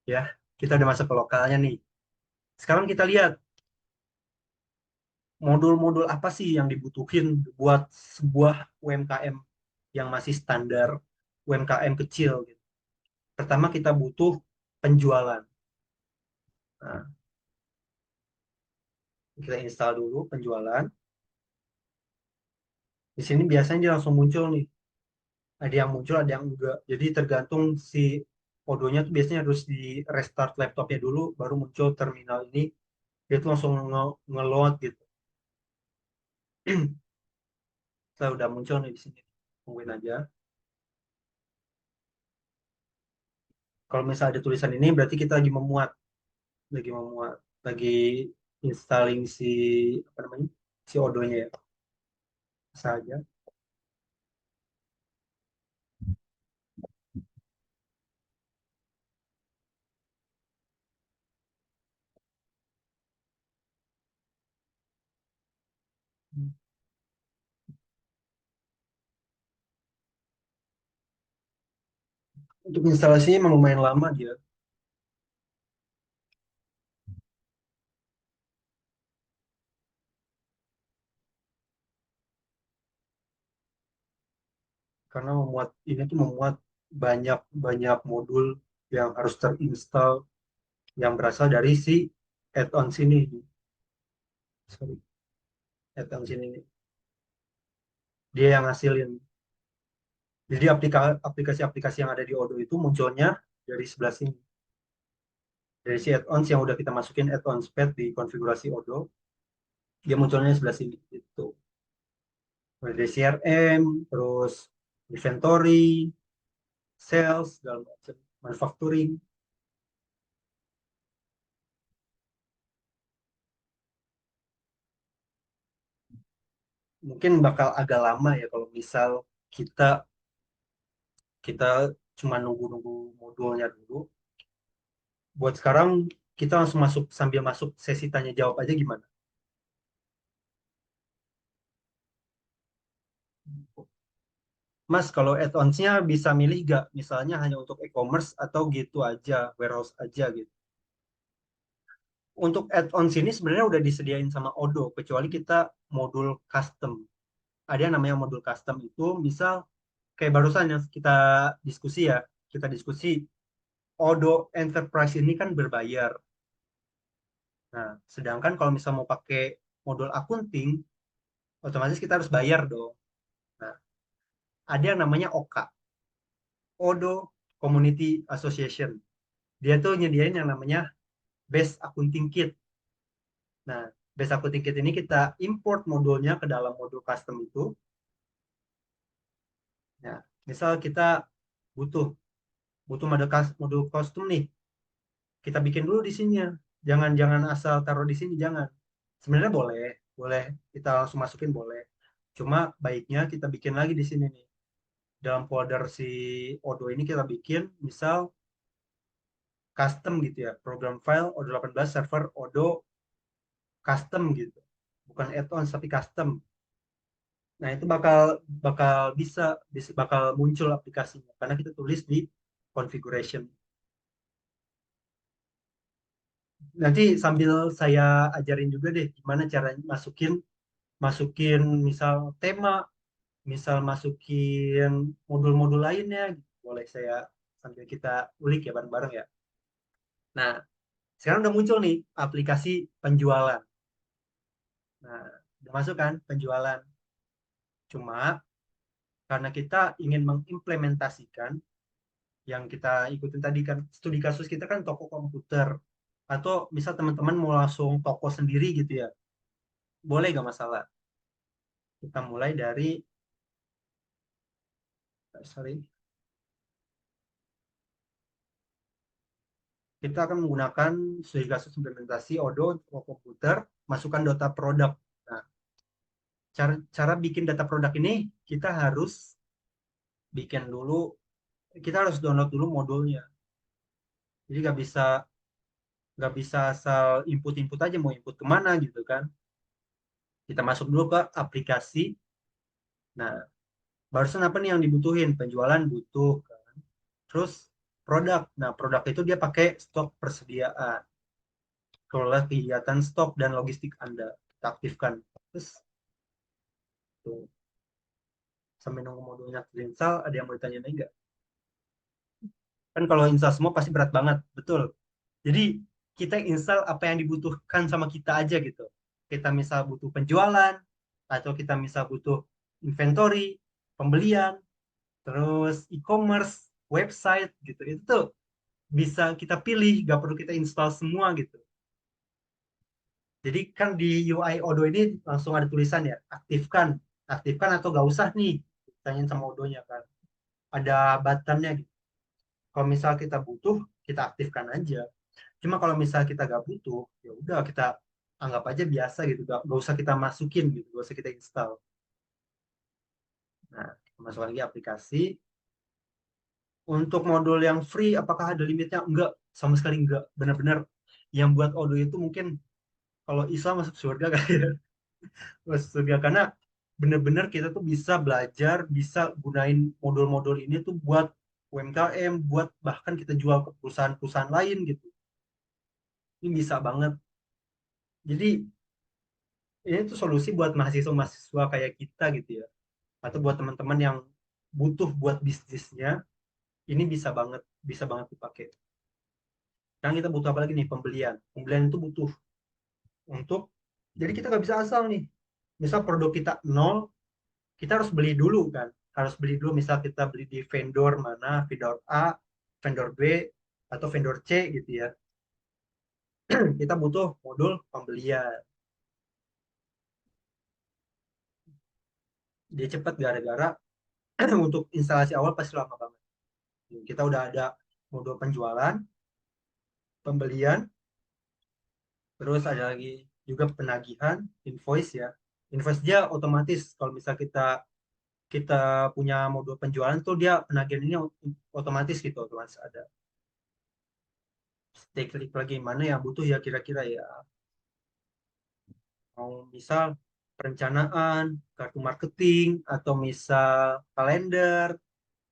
ya. Kita udah masuk ke lokalnya nih. Sekarang kita lihat modul-modul apa sih yang dibutuhin buat sebuah UMKM yang masih standar UMKM kecil gitu. Pertama kita butuh penjualan. Nah, kita install dulu penjualan. Di sini biasanya dia langsung muncul nih. Ada yang muncul, ada yang enggak. Jadi tergantung si Odoo-nya tuh biasanya harus di restart laptopnya dulu, baru muncul terminal ini. Dia tuh langsung nge-load gitu. Saya udah muncul nih di sini. Tungguin aja. Kalau misalnya ada tulisan ini, berarti kita lagi memuat, lagi installing si apa namanya, si Odoo-nya ya. Saja. Untuk instalasinya emang lumayan lama dia. Karena ini tuh memuat banyak banyak modul yang harus terinstall yang berasal dari si add-on sini. Sorry, add-on sini dia yang ngasilin. Jadi aplikasi-aplikasi yang ada di Odoo itu munculnya dari sebelah sini. Dari si add-ons yang udah kita masukin add-ons path di konfigurasi Odoo, dia munculnya sebelah sini gitu. Dari CRM, terus inventory, sales, segala macam, manufacturing. Mungkin bakal agak lama ya kalau misal kita kita cuma nunggu-nunggu modulnya dulu. Buat sekarang kita langsung masuk, sambil masuk sesi tanya jawab aja gimana? Mas, kalau add-ons-nya bisa milih nggak? Misalnya hanya untuk e-commerce atau gitu aja, warehouse aja gitu. Untuk add-ons ini sebenarnya udah disediain sama Odoo, kecuali kita modul custom. Ada yang namanya modul custom itu, misal kayak barusan yang kita diskusi ya, kita diskusi Odoo Enterprise ini kan berbayar. Nah, sedangkan kalau misal mau pakai modul accounting, otomatis kita harus bayar dong. Nah, ada yang namanya OCA, Odoo Community Association. Dia tuh nyediain yang namanya Base Accounting Kit. Nah, Base Accounting Kit ini kita import modulnya ke dalam modul custom itu. Nah, misal kita butuh butuh modul custom nih, kita bikin dulu di sini ya. Jangan jangan asal taruh di sini, jangan. Sebenarnya boleh, boleh kita langsung masukin boleh. Cuma baiknya kita bikin lagi di sini nih. Dalam folder si Odoo ini kita bikin misal custom gitu ya, program file Odoo 18 server Odoo custom gitu. Bukan add-ons tapi custom. Nah, itu bakal bakal bakal muncul aplikasinya karena kita tulis di configuration. Nanti sambil saya ajarin juga deh gimana cara masukin masukin misal tema, misal masukin modul-modul lainnya gitu. Boleh saya sambil kita ulik ya bareng-bareng ya. Nah, sekarang udah muncul nih aplikasi penjualan. Nah, udah masuk kan penjualan. Cuma karena kita ingin mengimplementasikan yang kita ikutin tadi kan, studi kasus kita kan toko komputer. Atau misal teman-teman mau langsung toko sendiri gitu ya, boleh gak masalah. Kita mulai dari, sorry, kita akan menggunakan studi kasus implementasi Odoo toko komputer, masukkan data produk. Nah, cara bikin data produk ini kita harus bikin dulu, kita harus download dulu modulnya. Jadi nggak bisa nggak bisa asal input aja, mau input kemana gitu kan. Kita masuk dulu ke aplikasi. Nah, barusan apa nih yang dibutuhin? Penjualan butuh kan. Terus produk. Nah, produk itu dia pakai stok persediaan. Kelola kegiatan stok dan logistik Anda. Kita aktifkan. Terus tuh, sampai nunggu modulnya terinstall, ada yang mau ditanya nggak? Kan kalau install semua pasti berat banget, betul. Jadi kita install apa yang dibutuhkan sama kita aja gitu. Kita misal butuh penjualan, atau kita misal butuh inventory, pembelian, terus e-commerce, website gitu. Itu tuh bisa kita pilih, gak perlu kita install semua gitu. Jadi kan di UI Odoo ini langsung ada tulisan ya, aktifkan, aktifkan atau gak usah nih, tanyain sama Odoo-nya kan. Ada buttonnya gitu. Kalau misal kita butuh, kita aktifkan aja. Cuma kalau misal kita gak butuh, ya udah kita anggap aja biasa gitu, gak usah kita masukin gitu, gak usah kita install. Nah, masuk lagi aplikasi. Untuk modul yang free, apakah ada limitnya? Enggak, sama sekali enggak. Benar-benar yang buat Odoo itu mungkin kalau Islam masuk surga kali ya. Masuk surga karena benar-benar kita tuh bisa belajar, bisa gunain modul-modul ini tuh buat UMKM, buat bahkan kita jual ke perusahaan-perusahaan lain gitu. Ini bisa banget. Jadi ini tuh solusi buat mahasiswa-mahasiswa kayak kita gitu ya. Atau buat teman-teman yang butuh buat bisnisnya, ini bisa banget dipakai. Sekarang kita butuh apa lagi nih? Pembelian. Pembelian itu butuh untuk, jadi kita nggak bisa asal nih. Misal produk kita nol, kita harus beli dulu kan. Harus beli dulu, misal kita beli di vendor mana, vendor A, vendor B, atau vendor C gitu ya. Kita butuh modul pembelian. Dia cepat gara-gara untuk instalasi awal pasti lama banget. Kita udah ada modul penjualan, pembelian, terus ada lagi juga penagihan, invoice ya. Invoice dia otomatis kalau misal kita kita punya modul penjualan tuh dia penagihan ini otomatis gitu, otomatis ada. Kita klik lagi mana yang butuh ya kira-kira ya. Mau misal perencanaan, kartu marketing, atau misal kalender,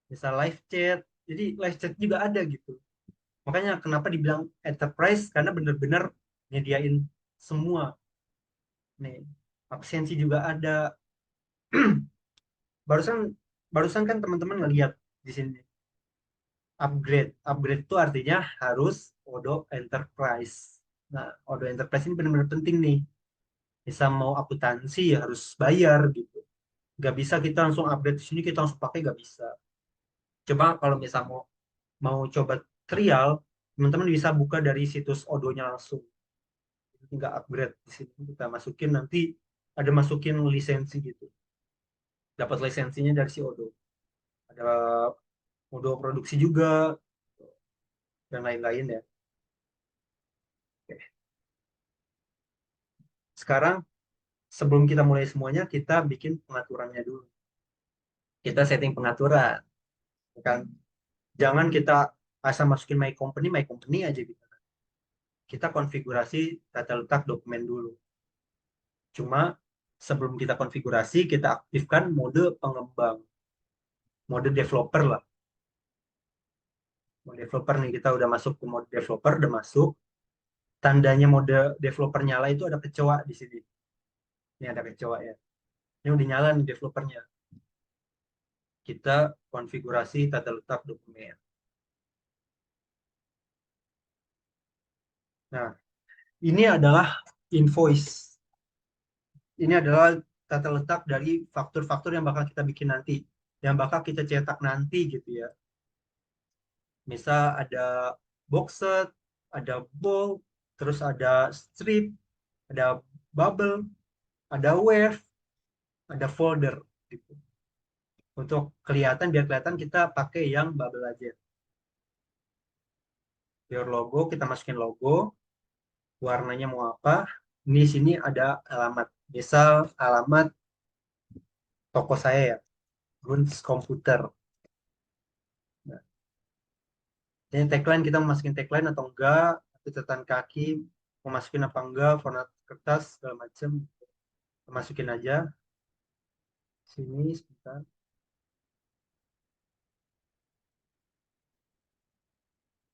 misal live chat. Jadi live chat juga ada gitu. Makanya kenapa dibilang enterprise, karena benar-benar nyediain semua. Nih, absensi juga ada. Barusan barusan kan teman-teman ngeliat di sini upgrade. Upgrade itu artinya harus Odoo Enterprise. Nah, Odoo Enterprise ini benar-benar penting nih. Bisa mau akuntansi ya harus bayar gitu. Nggak bisa kita langsung upgrade di sini kita langsung pakai, nggak bisa. Coba kalau misal mau mau coba trial, teman-teman bisa buka dari situs Odoo-nya langsung. Tinggal upgrade di sini kita masukin, nanti ada masukin lisensi gitu. Dapat lisensinya dari si Odoo. Ada Odoo produksi juga dan lain-lain ya. Oke. Sekarang sebelum kita mulai semuanya, kita bikin pengaturannya dulu. Kita setting pengaturan, kan? Jangan kita asal masukin my company aja gitu. Kita konfigurasi tata letak dokumen dulu. Cuma sebelum kita konfigurasi, kita aktifkan mode pengembang, mode developer lah. Mode developer nih, kita udah masuk ke mode developer, udah masuk. Tandanya mode developer nyala itu ada kecoa di sini. Ini ada kecoa ya. Ini udah nyala nih developernya. Kita konfigurasi tata letak dokumen. Nah, ini adalah invoice. Ini adalah tata letak dari faktur-faktur yang bakal kita bikin nanti, yang bakal kita cetak nanti gitu ya. Misal ada boxed, ada bold, terus ada strip, ada bubble, ada wave, ada folder gitu. Untuk kelihatan, biar kelihatan kita pakai yang bubble aja. Biar logo, kita masukin logo, warnanya mau apa. Ini sini ada alamat. Misal alamat toko saya ya, Guns Komputer. Nah, ini tagline, kita masukin tagline atau enggak, catatan kaki, mau masukin apa enggak, format kertas, segala macam. Masukin aja. Sini sebentar.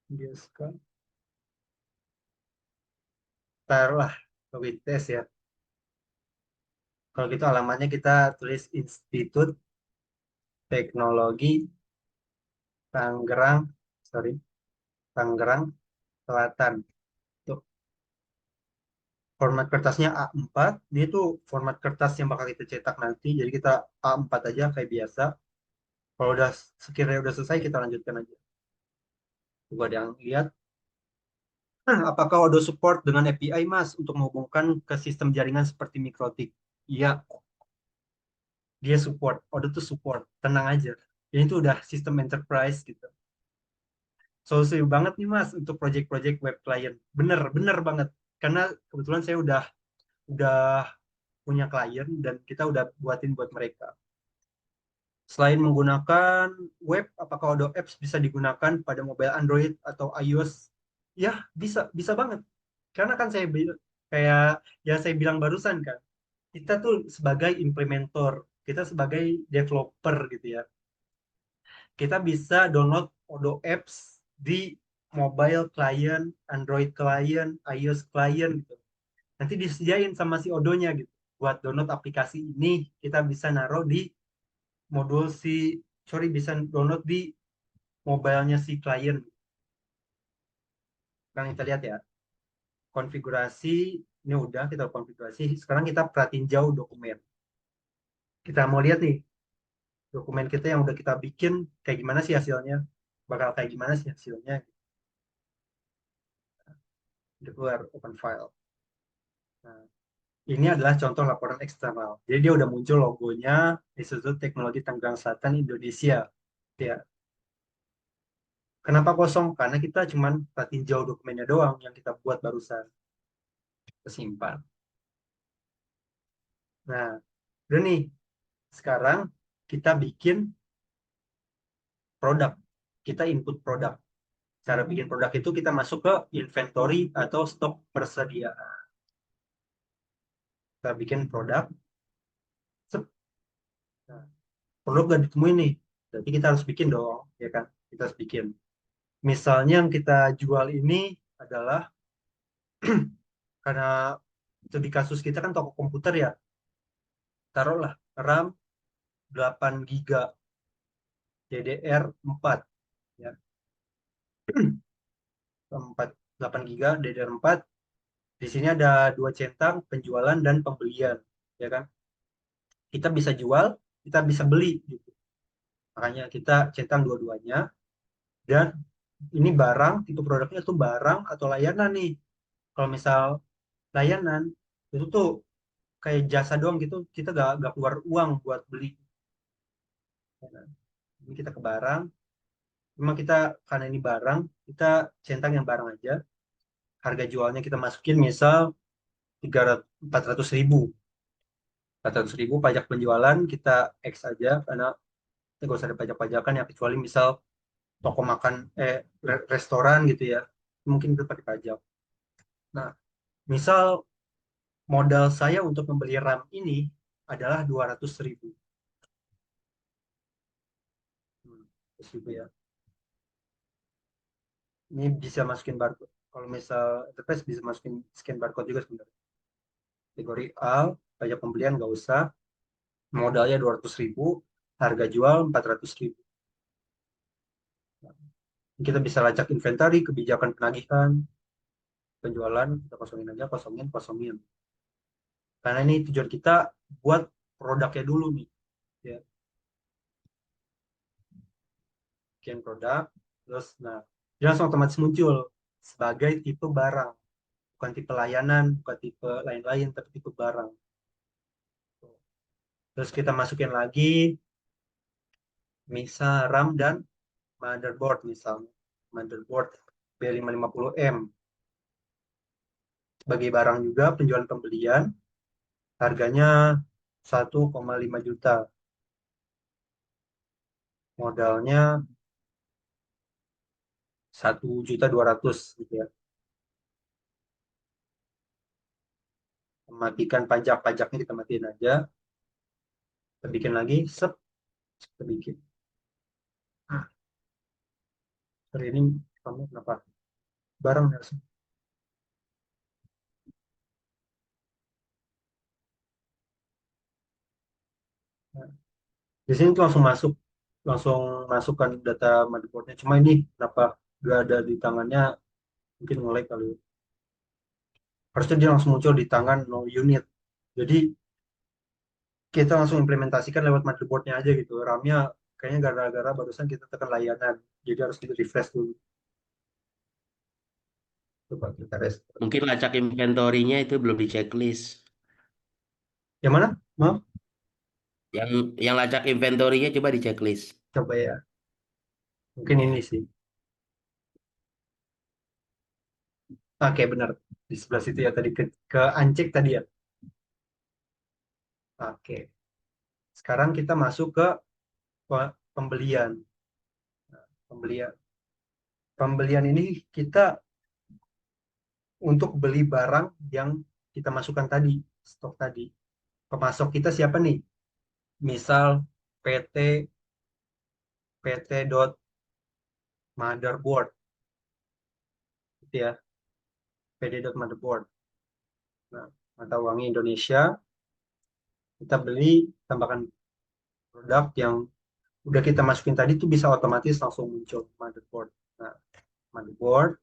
Biaskan. Taruhlah ke Witness ya. Kalau gitu alamatnya kita tulis Institut Teknologi Tangerang, sorry, Tangerang Selatan. Tuh, format kertasnya A4. Ini tuh format kertas yang bakal kita cetak nanti. Jadi kita A4 aja kayak biasa. Kalau udah sekiranya udah selesai kita lanjutkan aja. Coba ada yang lihat. Apakah Odo support dengan API, Mas, untuk menghubungkan ke sistem jaringan seperti Mikrotik? Iya, dia support. Odo tuh support. Tenang aja. Ini tuh udah sistem enterprise gitu. Solusi banget nih, Mas, untuk project-project web client. Bener, bener banget. Karena kebetulan saya udah punya klien dan kita udah buatin buat mereka. Selain menggunakan web, apakah Odo Apps bisa digunakan pada mobile Android atau iOS? Ya, bisa banget. Karena kan kayak yang saya bilang barusan kan, kita tuh sebagai implementer, kita sebagai developer gitu ya. Kita bisa download Odo Apps di mobile client, Android client, iOS client gitu. Nanti disediain sama si Odonya gitu. Buat download aplikasi ini, kita bisa naruh di bisa download di mobilenya si klien. Sekarang kita lihat ya, konfigurasi, ini udah kita konfigurasi. Sekarang kita perhatiin jauh dokumen. Kita mau lihat nih, dokumen kita yang udah kita bikin, kayak gimana sih hasilnya? Bakal kayak gimana sih hasilnya? Udah keluar, open file. Nah, ini adalah contoh laporan eksternal. Jadi dia udah muncul logonya Institut Teknologi Tangerang Selatan Indonesia. Ya, kenapa kosong? Karena kita cuman perhatiin jauh dokumennya doang yang kita buat barusan. Kesimpan. Nah, udah nih. Sekarang kita bikin produk. Kita input produk. Cara bikin produk itu kita masuk ke inventory atau stok persediaan. Kita bikin produk. Nah, produk gak ditemuin nih. Berarti kita harus bikin dong, ya kan? Kita harus bikin. Misalnya yang kita jual ini adalah karena studi kasus kita kan toko komputer ya. Taruhlah RAM 8 GB, DDR4 ya. 8 GB DDR4. Di sini ada dua centang, penjualan dan pembelian, ya kan? Kita bisa jual, kita bisa beli gitu. Makanya kita centang dua-duanya. Dan ini barang, tipe produknya tuh barang atau layanan nih. Kalau misal layanan, itu tuh kayak jasa doang gitu, kita gak keluar uang buat beli. Ya kan? Ini kita ke barang, memang kita karena ini barang, kita centang yang barang aja. Harga jualnya kita masukin misal 400.000. 400.000 pajak penjualan kita X aja karena kita gak usah ada pajak-pajakan ya, kecuali misal toko makan restoran gitu ya, mungkin kita pakai pajak. Nah, misal modal saya untuk membeli RAM ini adalah 200.000. 200.000 ya. Ini bisa masukin barcode. Kalau misal enterprise bisa masukin scan barcode juga sebenarnya. Kategori A, pajak pembelian nggak usah. Modalnya 200.000, harga jual 400.000. Kita bisa lacak inventory, kebijakan penagihan, penjualan, kita kosongin aja, kosongin, kosongin. Karena ini tujuan kita buat produknya dulu nih. Ya. Bikin produk, terus nah, dia langsung otomatis muncul sebagai tipe barang. Bukan tipe layanan, bukan tipe lain-lain, tapi tipe barang. Terus kita masukin lagi, misal RAM dan motherboard misalnya. Motherboard B550M. Sebagai barang juga, penjualan pembelian, harganya 1,5 juta. Modalnya 1.200.000 gitu ya. Matikan pajaknya, kita matiin aja. Kita bikin lagi, kita bikin. Hari ini kamu kenapa bareng ya? Nah, di sini tuh langsung masukkan data motherboardnya. Cuma ini kenapa nggak ada di tangannya? Mungkin nge-lag kali. Harusnya dia langsung muncul di tangan no unit. Jadi kita langsung implementasikan lewat motherboardnya aja gitu. RAM-nya kayaknya gara-gara barusan kita tekan layanan. Jadi harus kita refresh dulu. Coba kita restart. Mungkin lacak inventory-nya itu belum di checklist. Yang mana? Maaf, Yang lacak inventory-nya coba di checklist. coba ya. Mungkin ini sih. Oke, benar. Di sebelah situ ya tadi ke Ancik tadi ya. Oke. Sekarang kita masuk ke pembelian. Pembelian. Pembelian ini kita untuk beli barang yang kita masukkan tadi, stok tadi. Pemasok kita siapa nih? Misal PT dot motherboard gitu ya. PT dot motherboard. Nah, mata uangnya Indonesia. Kita beli, tambahkan produk yang udah kita masukin tadi tuh bisa otomatis langsung muncul motherboard. Nah, motherboard,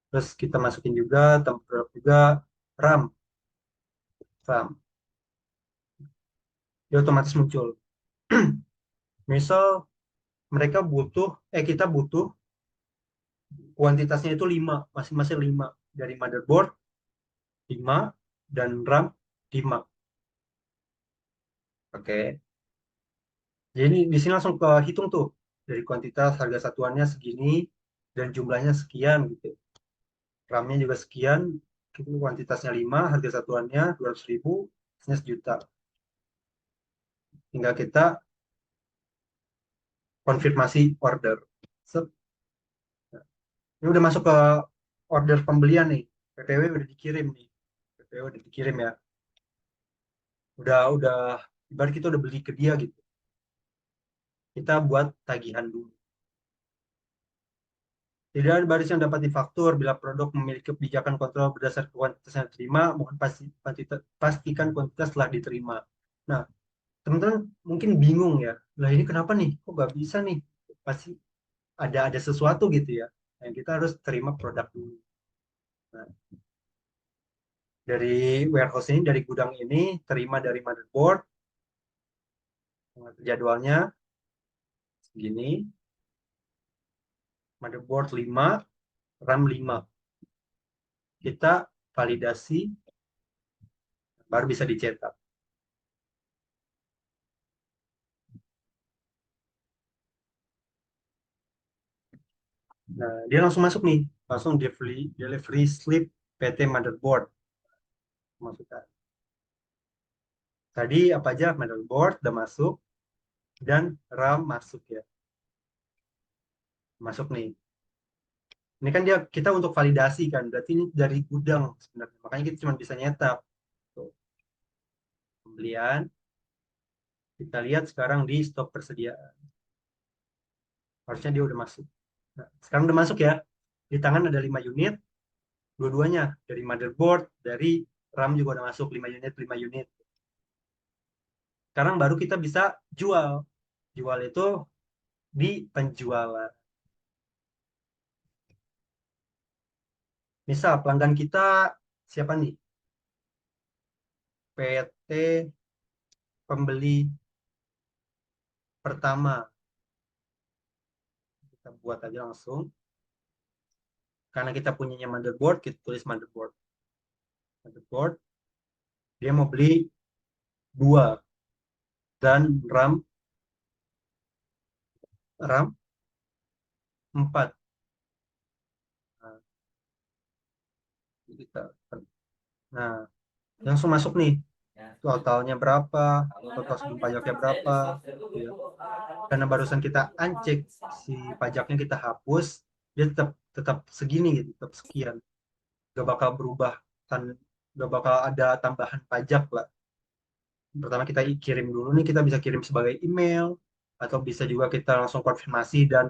terus kita masukin juga produk juga RAM. RAM. Dia otomatis muncul. Misal kita butuh kuantitasnya itu 5, masing-masing 5 dari motherboard 5 dan RAM 5. Oke. Jadi di sini langsung kehitung tuh dari kuantitas harga satuannya segini dan jumlahnya sekian gitu. RAM-nya juga sekian, kuantitasnya 5, harga satuannya 200.000, hasilnya 1 juta. Tinggal kita konfirmasi order. Ini udah masuk ke order pembelian nih. PPW udah dikirim nih. PPW udah dikirim ya. Udah ibarat kita udah beli ke dia gitu. Kita buat tagihan dulu. Tidak ada baris yang dapat difaktur bila produk memiliki kebijakan kontrol berdasarkan kuantitas yang diterima, mohon pastikan kuantitas telah diterima. Nah, teman-teman mungkin bingung ya. Lah ini kenapa nih? Kok nggak bisa nih? Pasti ada sesuatu gitu ya. Yang kita harus terima produk dulu. Nah, dari warehouse ini, dari gudang ini, terima dari motherboard. Jadwalnya segini. Motherboard 5, RAM 5. Kita validasi, baru bisa dicetak. Nah, dia langsung masuk nih, langsung delivery slip PT motherboard. Masukkan. Tadi apa aja motherboard udah masuk dan RAM masuk ya. Masuk nih. Ini kan kita untuk validasi kan, berarti ini dari gudang sebenarnya. Makanya kita cuma bisa nyetak. Tuh. Pembelian. Kita lihat sekarang di stok persediaan. Harusnya dia udah masuk. Nah, sekarang udah masuk ya. Di tangan ada 5 unit. Dua-duanya dari motherboard, dari RAM juga udah masuk 5 unit, 5 unit. Sekarang baru kita bisa jual. Jual itu di penjualan. Misal pelanggan kita siapa nih? PT pembeli pertama. Kita buat aja langsung. Karena kita punyanya motherboard, kita tulis motherboard. Motherboard. Dia mau beli 2 dan RAM 4. Nah, langsung masuk nih. Totalnya berapa, total sebelum pajaknya berapa. Ya. Karena barusan kita uncheck si pajaknya, kita hapus, dia tetap segini gitu, tetap sekian. Gak bakal berubah udah bakal ada tambahan pajak lah. Pertama kita kirim dulu nih, kita bisa kirim sebagai email atau bisa juga kita langsung konfirmasi dan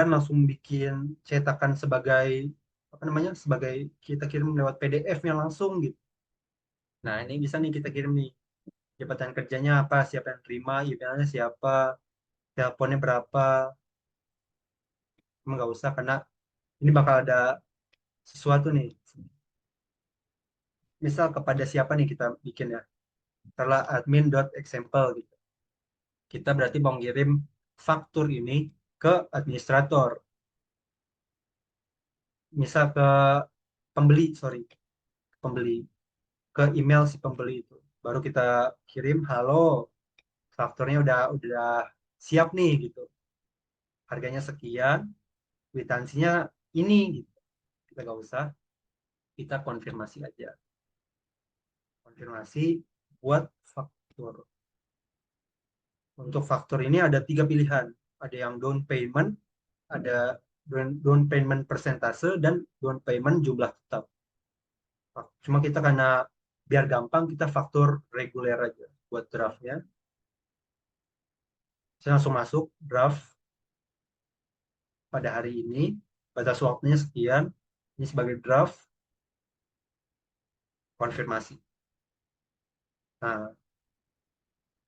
langsung bikin cetakan sebagai apa namanya, sebagai kita kirim lewat PDF-nya langsung gitu. Nah ini bisa nih kita kirim nih, jabatan kerjanya apa, siapa yang terima, emailnya siapa, teleponnya berapa. Emang nggak usah karena ini bakal ada sesuatu nih. Misal kepada siapa nih kita bikin ya, setelah admin.example gitu. Kita berarti mau ngirim faktur ini ke administrator. Misal ke pembeli, sorry, pembeli, ke email si pembeli itu. Baru kita kirim, halo, fakturnya udah siap nih gitu. Harganya sekian, kwitansinya ini gitu. Kita nggak usah, kita konfirmasi aja. Konfirmasi buat faktur. Untuk faktur ini ada 3 pilihan. Ada yang down payment, ada down payment persentase, dan down payment jumlah tetap. Cuma kita karena biar gampang kita faktur reguler aja buat draftnya. Saya langsung masuk draft pada hari ini, batas waktunya sekian, ini sebagai draft, konfirmasi. Nah,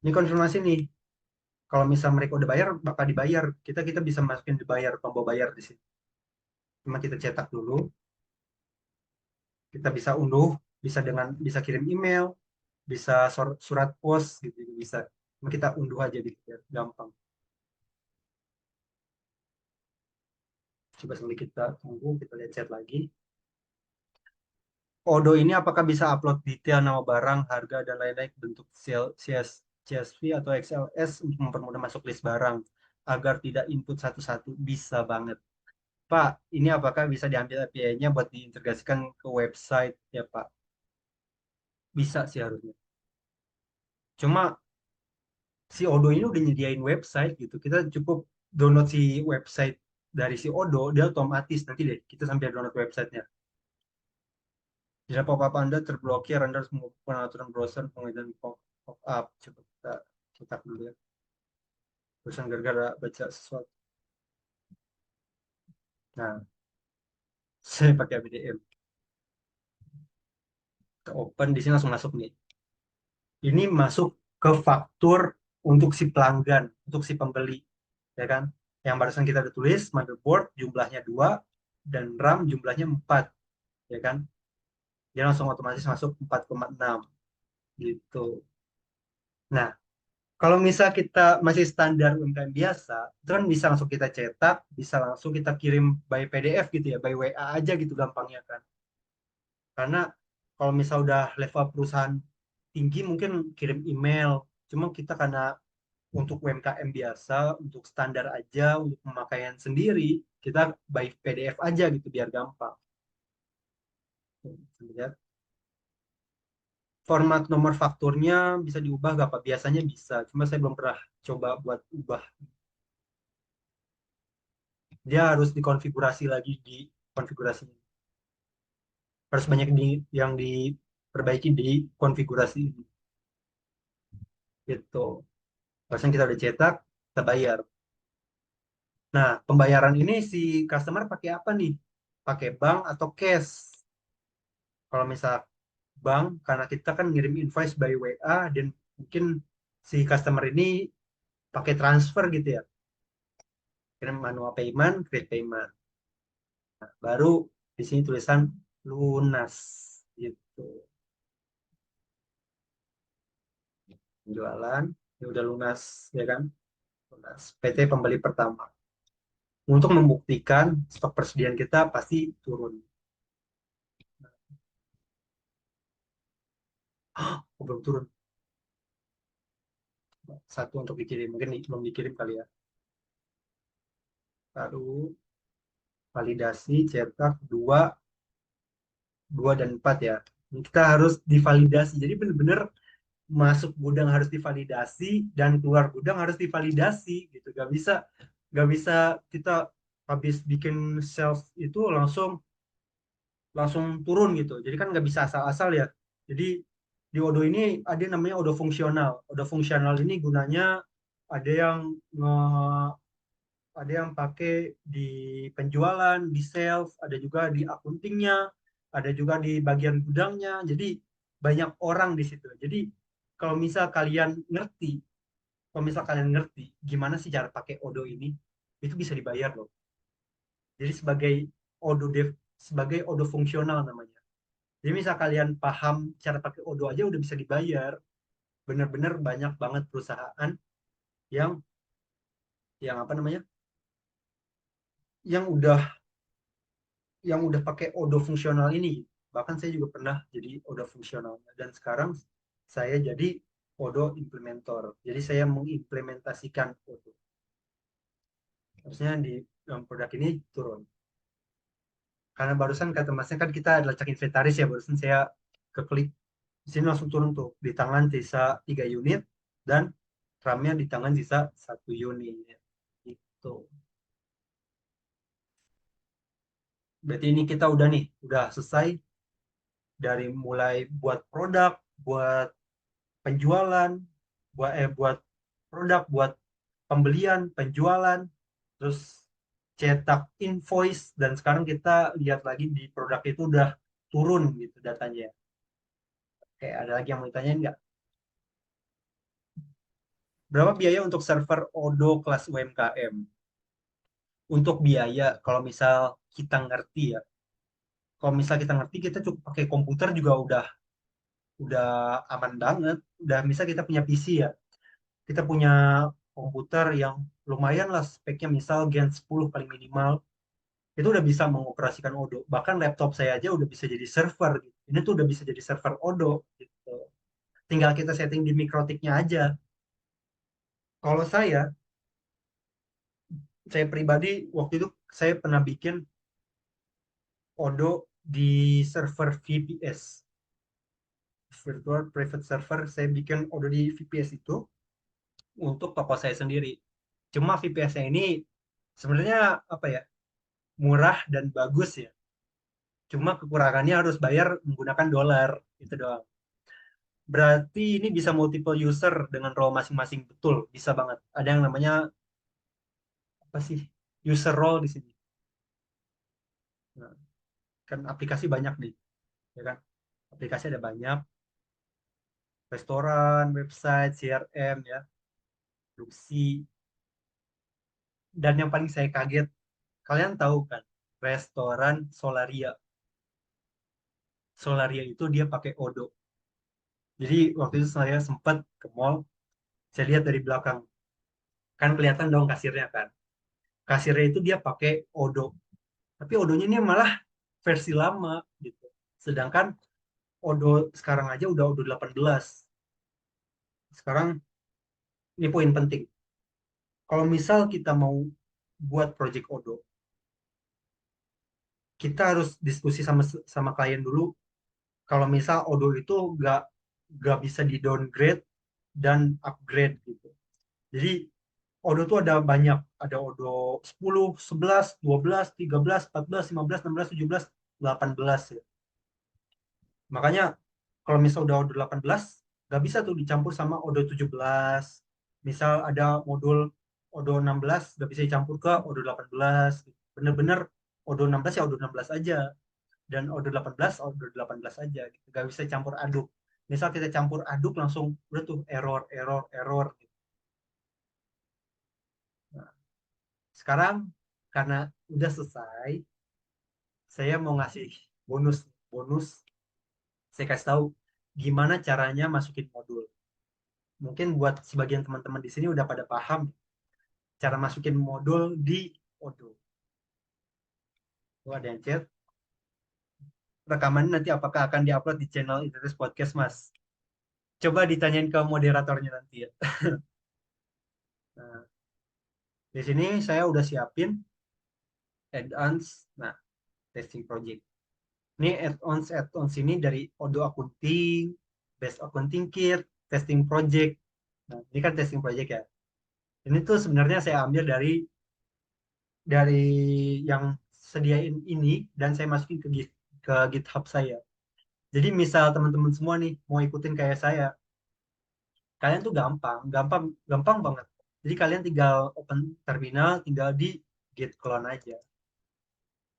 ini konfirmasi nih. Kalau misal mereka udah bayar, bakal dibayar. Kita bisa masukin dibayar, tombol bayar di sini. Cuma kita cetak dulu, kita bisa unduh, bisa kirim email, bisa surat pos gitu bisa. Cuma kita unduh aja gitu ya, gampang. Coba sambil kita tunggu, kita lihat chat lagi. Odo ini apakah bisa upload detail nama barang, harga, dan lain-lain bentuk CSV atau XLS untuk mempermudah masuk list barang agar tidak input satu-satu? Bisa banget. Pak, ini apakah bisa diambil API-nya buat diintegrasikan ke website ya Pak? Bisa sih harusnya. Cuma si Odo ini udah nyediain website gitu. Kita cukup download si website dari si Odo, dia otomatis nanti deh kita sambil download websitenya. Jika pop-up Anda terblokir, Anda harus melakukan aturan browser pengenalan pop-up. Coba kita cetak dulu ya. Bosan gara-gara baca sesuatu. Nah, saya pakai BDM. Kita open, di sini langsung masuk nih. Ini masuk ke faktur untuk si pelanggan, untuk si pembeli. Ya kan? Yang barusan kita udah tulis, motherboard jumlahnya 2, dan RAM jumlahnya 4. Ya kan? Dia langsung otomatis masuk 4,6. Gitu. Nah, kalau misal kita masih standar UMKM biasa, itu kan bisa langsung kita cetak, bisa langsung kita kirim by PDF gitu ya, by WA aja gitu gampangnya kan. Karena kalau misal udah level perusahaan tinggi mungkin kirim email, cuma kita karena untuk UMKM biasa, untuk standar aja, untuk pemakaian sendiri, kita by PDF aja gitu biar gampang. Lihat. Format nomor fakturnya bisa diubah nggak Pak? Biasanya bisa, cuma saya belum pernah coba buat ubah. Dia harus dikonfigurasi lagi di konfigurasinya. Harus banyak yang diperbaiki di konfigurasi ini. Gitu. Pasien kita udah cetak, kita bayar. Nah, pembayaran ini si customer pakai apa nih? Pakai bank atau cash? Kalau misal bank, karena kita kan ngirim invoice by WA dan mungkin si customer ini pakai transfer gitu ya. Kirim manual payment, create payment. Nah, baru di sini tulisan lunas gitu. Jualan, ini udah lunas ya kan? Lunas. PT pembeli pertama. Untuk membuktikan stok persediaan kita pasti turun. Oh, belum turun. Satu untuk dikirim, mungkin belum dikirim kali ya. Baru validasi, cetak, 2 dan 4 ya. Ini kita harus divalidasi. Jadi benar-benar masuk gudang harus divalidasi dan keluar gudang harus divalidasi gitu. Gak bisa kita habis bikin sales itu langsung langsung turun gitu. Jadi kan nggak bisa asal-asal ya. Jadi di Odoo ini ada yang namanya Odoo fungsional. Odoo fungsional ini gunanya ada yang ada yang pakai di penjualan, di sales, ada juga di accountingnya, ada juga di bagian gudangnya. Jadi banyak orang di situ. Jadi kalau misal kalian ngerti, gimana sih cara pakai Odoo ini, itu bisa dibayar loh. Jadi sebagai Odoo fungsional namanya. Jadi misal kalian paham cara pakai Odoo aja udah bisa dibayar. Bener-bener banyak banget perusahaan yang yang apa namanya? Yang udah pakai Odoo fungsional ini. Bahkan saya juga pernah jadi Odoo fungsional dan sekarang saya jadi Odoo implementer. Jadi saya mengimplementasikan Odoo. Harusnya di dalam produk ini turun. Karena barusan kata masnya kan kita lacak inventaris ya, barusan saya keklik di sini langsung turun tuh di tangan sisa 3 unit dan RAM-nya di tangan sisa 1 unit. Gitu. Berarti ini kita udah selesai dari mulai buat produk, buat penjualan, buat produk, buat pembelian, penjualan, terus cetak invoice, dan sekarang kita lihat lagi di produk itu udah turun gitu datanya. Kayak ada lagi yang mau ditanyain nggak? Berapa biaya untuk server Odoo kelas UMKM? Untuk biaya, kalau misal kita ngerti ya, kita cukup pakai komputer juga udah aman banget. Udah misal kita punya PC ya, kita punya komputer yang lumayan lah speknya, misal Gen 10 paling minimal, itu udah bisa mengoperasikan Odoo. Bahkan laptop saya aja udah bisa jadi server gitu. Ini tuh udah bisa jadi server Odoo gitu. Tinggal kita setting di mikrotiknya aja. Kalau saya pribadi waktu itu saya pernah bikin Odoo di server VPS, virtual private server. Saya bikin Odoo di VPS itu untuk toko saya sendiri. Cuma VPS-nya ini sebenarnya apa ya, murah dan bagus ya. Cuma kekurangannya harus bayar menggunakan dolar, itu doang. Berarti ini bisa multiple user dengan role masing-masing, betul, bisa banget. Ada yang namanya apa sih? User role di sini. Nah, kan aplikasi banyak nih, ya kan? Aplikasi ada banyak, restoran, website, CRM ya, produksi. Dan yang paling saya kaget, kalian tahu kan, restoran Solaria. Solaria itu dia pakai Odoo. Jadi waktu itu saya sempat ke mall, saya lihat dari belakang, kan kelihatan dong kasirnya kan. Kasirnya itu dia pakai Odoo. Tapi Odoo-nya ini malah versi lama gitu. Sedangkan Odoo sekarang aja udah Odoo 18. Sekarang ini poin penting. Kalau misal kita mau buat project Odoo, kita harus diskusi sama klien dulu. Kalau misal Odoo itu nggak bisa di downgrade dan upgrade gitu. Jadi Odoo tuh ada banyak, ada Odoo 10, 11, 12, 13, 14, 15, 16, 17, 18 ya. Makanya kalau misal udah Odoo 18, nggak bisa tuh dicampur sama Odoo 17. Misal ada modul Odoo 16, nggak bisa dicampur ke Odoo 18. Bener-bener Odoo 16 ya Odoo 16 aja. Dan Odoo 18, Odoo 18 aja. Gitu. Nggak bisa campur aduk. Misal kita campur aduk langsung udah tuh error, error, error. Gitu. Nah, sekarang karena udah selesai, saya mau ngasih bonus. Bonus, saya kasih tahu gimana caranya masukin modul. Mungkin buat sebagian teman-teman di sini udah pada paham cara masukin modul di Odoo. Tuh ada yang chat. Rekaman nanti apakah akan diupload di channel Interest Podcast, Mas? Coba ditanyain ke moderatornya nanti ya. Nah, di sini saya udah siapin add-ons. Nah, testing project. Ini add-ons ini dari Odoo Accounting, Base Accounting Kit, testing project. Nah, ini kan testing project ya. Ini tuh sebenarnya saya ambil dari yang sediain ini dan saya masukin ke ke GitHub saya. Jadi misal teman-teman semua nih mau ikutin kayak saya, kalian tuh gampang banget. Jadi kalian tinggal open terminal, tinggal di git clone aja.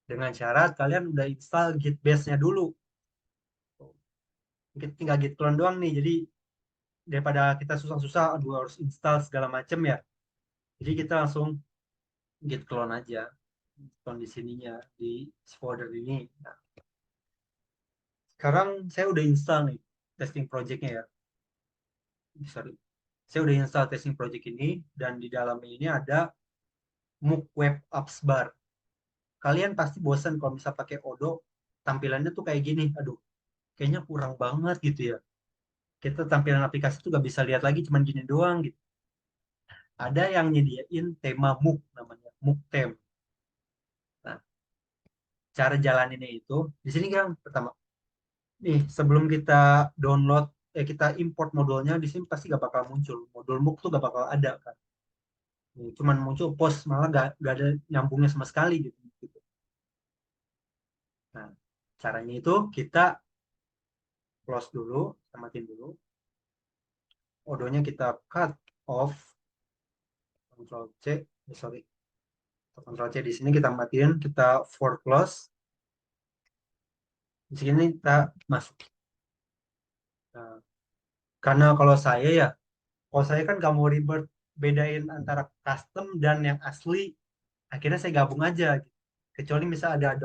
Dengan syarat kalian udah install git base-nya dulu. Kita tinggal git clone doang nih. Jadi daripada kita susah-susah, aduh harus install segala macem ya. Jadi kita langsung git clone aja. Clone di sininya, di folder ini. Nah, sekarang saya udah install nih testing project-nya ya. Sorry. Saya udah install testing project ini dan di dalamnya ini ada MOOC Web Apps Bar. Kalian pasti bosan kalau misal pakai Odoo, tampilannya tuh kayak gini. Aduh, kayaknya kurang banget gitu ya. Kita tampilan aplikasi tuh gak bisa lihat lagi, cuman gini doang gitu. Ada yang nyediain tema MOOC, namanya MOOC Theme. Nah, cara jalaninnya itu, di sini kan pertama, nih sebelum kita download, kita import modulnya, di sini pasti gak bakal muncul. Modul MOOC tuh gak bakal ada kan. Nih, cuman muncul post, malah gak ada nyambungnya sama sekali gitu. Nah, caranya itu kita close dulu, tamatin dulu. Odonya kita cut off, Ctrl C, sorry, Ctrl C di sini kita matiin, kita for close. Di sini kita masuk. Nah, karena kalau saya kan gak mau ribet bedain antara custom dan yang asli, akhirnya saya gabung aja. Gitu. Kecuali misal ada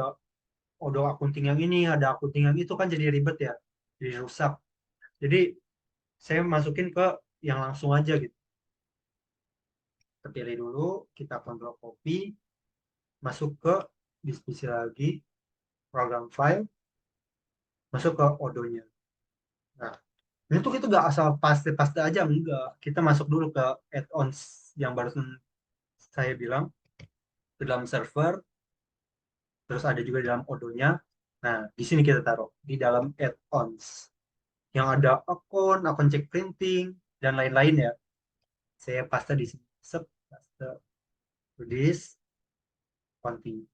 odo akunting yang ini, ada akunting yang itu kan jadi ribet ya, jadi rusak. Jadi saya masukin ke yang langsung aja gitu. Kita pilih dulu, kita kontrol copy, masuk ke diskusi lagi, program file, masuk ke odonya. Nah, ini tuh kita nggak asal paste-paste aja, enggak. Kita masuk dulu ke add-ons yang barusan saya bilang, ke dalam server, terus ada juga di dalam odonya. Nah, di sini kita taruh, di dalam add-ons. Yang ada akun cek printing, dan lain-lain ya. Saya paste di sini. Paste to this, continue.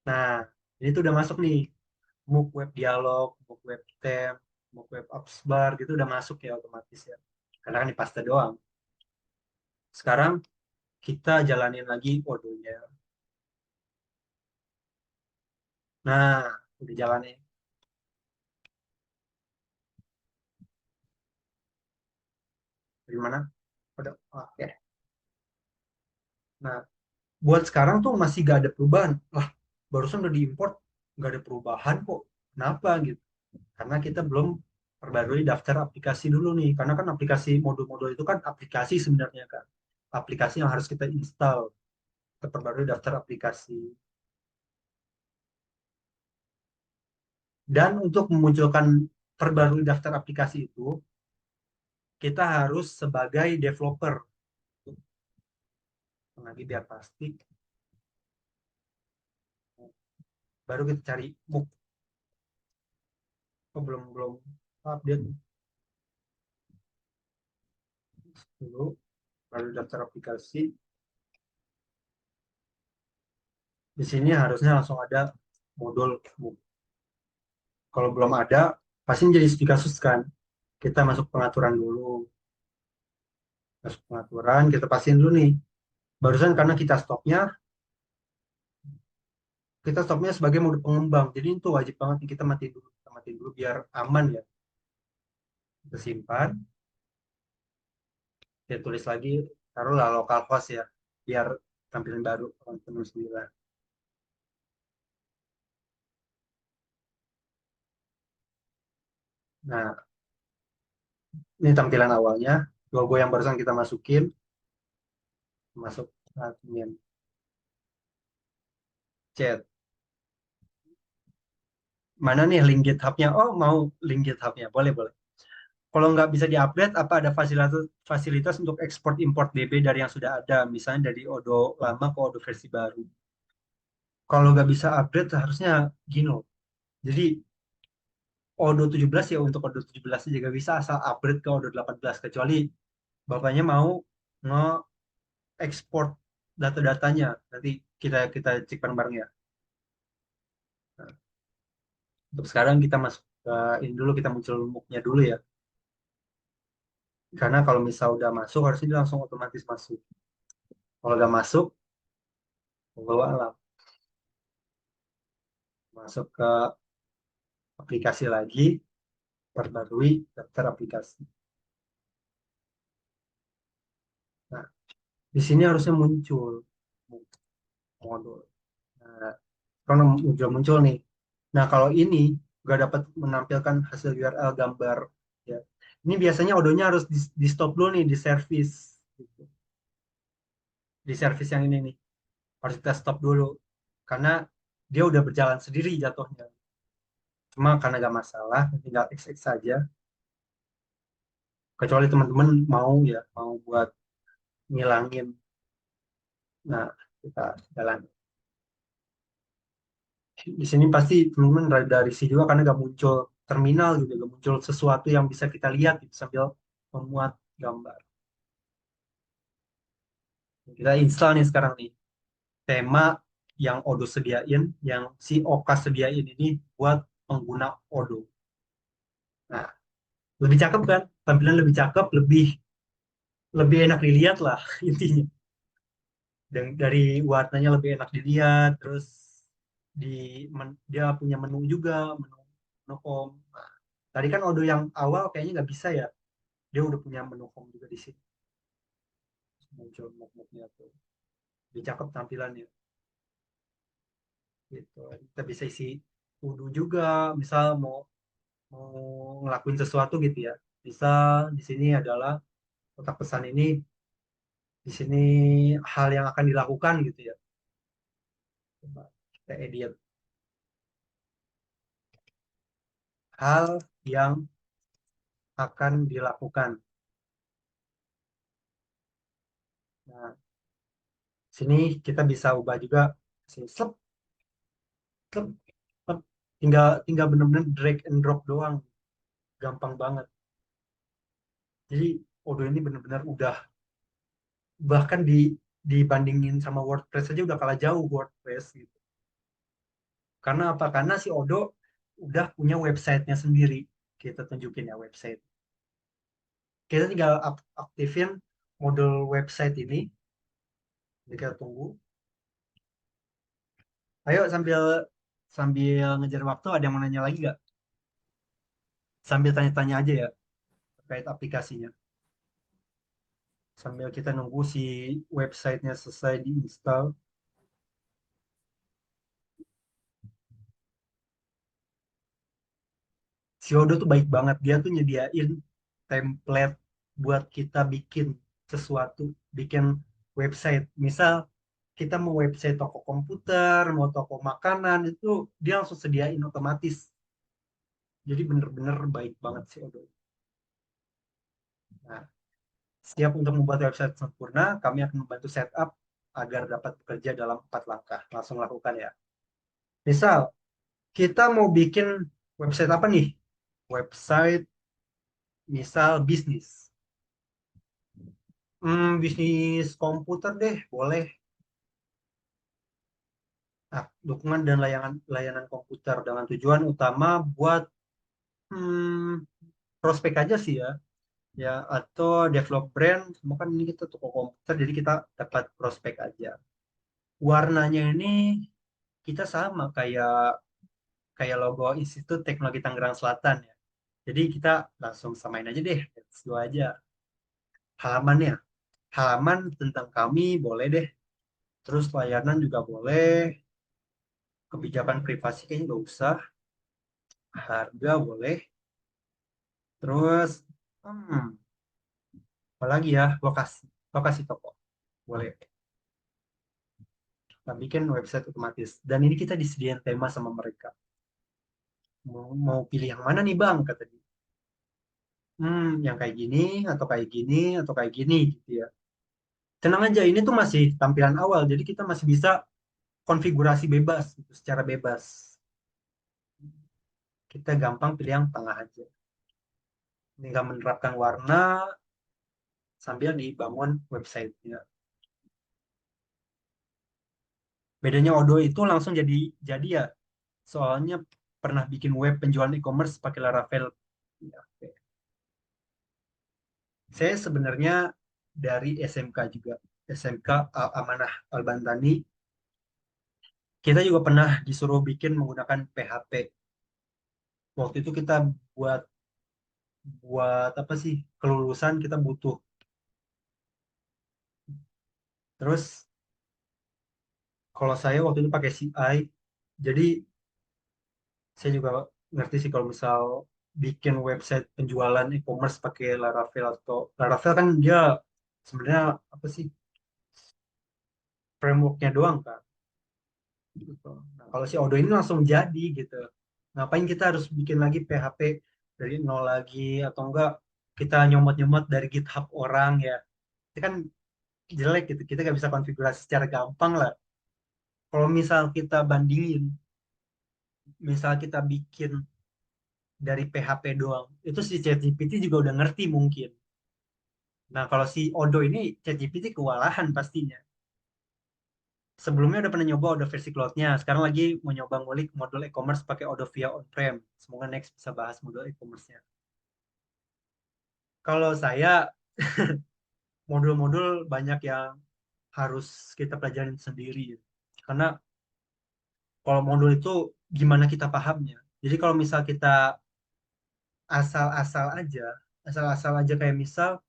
Nah, ini tuh udah masuk nih. MOOC web dialog, MOOC web theme, MOOC web apps bar gitu udah masuk ya otomatis ya. Karena kan di paste doang. Sekarang kita jalanin lagi odonya. Nah, udah jalanin. Dari mana? Oke. Nah, buat sekarang tuh masih gak ada perubahan. Lah, barusan udah diimport, gak ada perubahan kok. Kenapa gitu? Karena kita belum perbarui daftar aplikasi dulu nih. Karena kan aplikasi modul-modul itu kan aplikasi sebenarnya kan. Aplikasi yang harus kita install. Kita perbarui daftar aplikasi. Dan untuk memunculkan perbarui daftar aplikasi itu, kita harus sebagai developer. Lagi biar pasti. Baru kita cari MOOC. Oh, belum update dulu, baru daftar aplikasi. Di sini harusnya langsung ada modul MOOC. Kalau belum ada, pasti jadi studi kasus kan. Kita masuk pengaturan dulu. Masuk pengaturan, kita pastiin dulu nih. Barusan karena kita stopnya sebagai mode pengembang. Jadi itu wajib banget nih kita matiin dulu biar aman ya. Kita simpan. Kita tulis lagi, taruhlah localhost ya, biar tampilan baru 869. Nah, ini tampilan awalnya, logo yang barusan kita masukin, masuk admin chat. Mana nih link GitHub-nya? Oh, mau link GitHub-nya, boleh. Kalau nggak bisa diupdate, apa ada fasilitas untuk ekspor import DB dari yang sudah ada, misalnya dari Odo lama ke Odo versi baru. Kalau nggak bisa update, harusnya gini loh. Jadi Odo 17 ya untuk Odo 17 juga bisa asal upgrade ke Odo 18, kecuali bapaknya mau nge-export data-datanya. Nanti kita cek bareng-bareng ya. Untuk sekarang kita masuk ke ini dulu, kita muncul MOOC-nya dulu ya. Karena kalau misal udah masuk, harusnya dia langsung otomatis masuk. Kalau udah masuk, bawa alam. Masuk ke aplikasi lagi, perbarui daftar aplikasi. Nah, di sini harusnya muncul modul. Nah, kalau udah muncul nih. Nah, kalau ini nggak dapat menampilkan hasil URL gambar, ya. Ini biasanya odonya harus di stop dulu nih di service, gitu. Di service yang ini nih harus kita stop dulu karena dia udah berjalan sendiri jatuhnya. Cuma karena nggak masalah, tinggal XX saja. Kecuali teman-teman mau ya, mau buat ngilangin. Nah, kita jalan. Di sini pasti teman-teman rada risih juga karena nggak muncul terminal gitu, nggak muncul sesuatu yang bisa kita lihat gitu, sambil memuat gambar. Kita install nih sekarang nih tema yang Odoo sediain, yang si Oka sediain ini buat pengguna Odoo. Nah, lebih cakep kan? Tampilan lebih cakep, lebih enak dilihat lah intinya. Dan dari warnanya lebih enak dilihat, terus dia punya menu juga, menu home. Nah, tadi kan Odoo yang awal kayaknya nggak bisa ya, dia udah punya menu home juga di sini. Muncul menu-nya tuh, lebih cakep tampilannya. Gitu. Kita bisa isi to-do juga, misal mau mau ngelakuin sesuatu gitu ya. Bisa di sini adalah kotak pesan ini, di sini hal yang akan dilakukan gitu ya. Coba kita edit hal yang akan dilakukan. Nah, sini kita bisa ubah juga sini slep, slep, slep. Tinggal tinggal benar-benar drag and drop doang. Gampang banget. Jadi Odoo ini benar-benar udah, bahkan dibandingin sama WordPress aja udah kalah jauh WordPress gitu. Karena apa? Karena si Odoo udah punya websitenya sendiri. Kita tunjukin ya website. Kita tinggal aktifin model website ini. Jadi kita tunggu. Ayo sambil sambil ngejar waktu, ada yang mau nanya lagi nggak? Sambil tanya-tanya aja ya terkait aplikasinya. Sambil kita nunggu si websitenya selesai diinstal. Si Odoo tuh baik banget. Dia tuh nyediain template buat kita bikin sesuatu, bikin website. Misal kita mau website toko komputer, mau toko makanan, itu dia langsung sediain otomatis. Jadi bener-bener baik banget sih Odoo. Nah, siap untuk membuat website sempurna, kami akan membantu setup agar dapat bekerja dalam 4 langkah. Langsung lakukan ya. Misal, kita mau bikin website apa nih? Website, misal bisnis. Bisnis komputer deh, boleh. Nah, dukungan dan layanan komputer dengan tujuan utama buat prospek aja sih ya. Ya, atau develop brand, semua kan ini kita toko komputer, jadi kita dapat prospek aja. Warnanya ini kita sama kayak kayak logo Institut Teknologi Tangerang Selatan ya. Jadi kita langsung samain aja deh, let's go aja. Halamannya, halaman tentang kami boleh deh. Terus layanan juga boleh. Kebijakan privasi kayaknya nggak usah. Harga boleh. Terus, apalagi ya, lokasi toko boleh. Kita bikin website otomatis. Dan ini kita disediain tema sama mereka. Mau pilih yang mana nih Bang? Kata dia. Yang kayak gini, atau kayak gini, atau kayak gini gitu ya. Tenang aja, ini tuh masih tampilan awal, jadi kita masih bisa konfigurasi bebas, gitu, secara bebas. Kita gampang pilih yang tengah aja. Tinggal menerapkan warna sambil dibangun websitenya. Bedanya Odoo itu langsung jadi ya, soalnya pernah bikin web penjualan e-commerce pakai Laravel. Ya, oke. Saya sebenarnya dari SMK juga, SMK Amanah Al-Bantani. Kita juga pernah disuruh bikin menggunakan PHP. Waktu itu kita buat buat apa sih, kelulusan kita butuh. Terus kalau saya waktu itu pakai CI, jadi saya juga ngerti sih kalau misal bikin website penjualan e-commerce pakai Laravel, atau Laravel kan dia sebenarnya apa sih, frameworknya doang kan gitu. Nah, kalau si Odoo ini langsung jadi gitu, ngapain kita harus bikin lagi PHP dari nol lagi, atau enggak kita nyomot-nyomot dari GitHub orang ya, itu kan jelek gitu, kita nggak bisa konfigurasi secara gampang lah. Kalau misal kita bandingin, misal kita bikin dari PHP doang, itu si ChatGPT juga udah ngerti mungkin. Nah, kalau si Odoo ini ChatGPT kewalahan pastinya. Sebelumnya udah pernah nyoba Odoo versi cloud-nya, sekarang lagi mau nyoba ngulik modul e-commerce pakai Odoo via on-prem. Semoga next bisa bahas modul e-commerce-nya. Kalau saya, modul-modul banyak yang harus kita pelajarin sendiri. Karena kalau modul itu gimana kita pahamnya. Jadi kalau misal kita asal-asal aja, asal-asal aja kayak misal,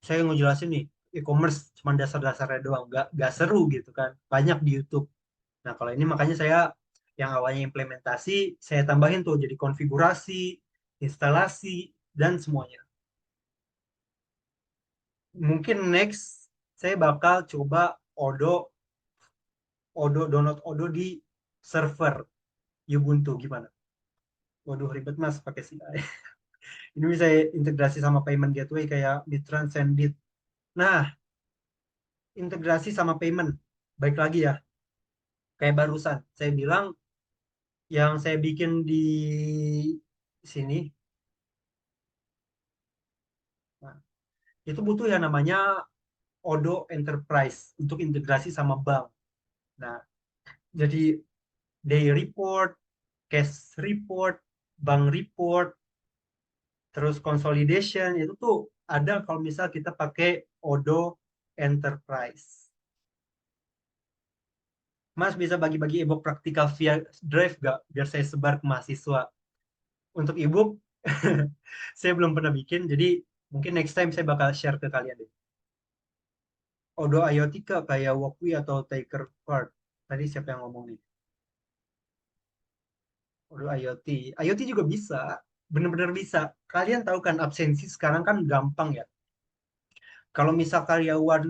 saya ngejelasin nih, e-commerce cuma dasar-dasarnya doang, nggak seru gitu kan. Banyak di YouTube. Nah, kalau ini makanya saya yang awalnya implementasi, saya tambahin tuh jadi konfigurasi, instalasi, dan semuanya. Mungkin next saya bakal coba download Odoo di server Ubuntu gimana? Waduh ribet mas pakai CI. Ini bisa integrasi sama payment gateway kayak Bitrun, Sendit. Nah, integrasi sama payment. Baik lagi ya, kayak barusan saya bilang yang saya bikin di sini. Nah, itu butuh yang namanya Odoo Enterprise untuk integrasi sama bank. Nah, jadi day report, cash report, bank report, terus consolidation, itu tuh ada kalau misal kita pakai Odoo Enterprise. Mas bisa bagi-bagi ebook praktikal via Drive gak? Biar saya sebar ke mahasiswa. Untuk ebook, saya belum pernah bikin, jadi mungkin next time saya bakal share ke kalian deh. Odoo IoT kayak Walkwi atau Taker Part. Tadi siapa yang ngomong nih? Odoo IoT. IoT juga bisa. Bener-bener bisa. Kalian tahu kan absensi sekarang kan gampang ya. Kalau misal karyawan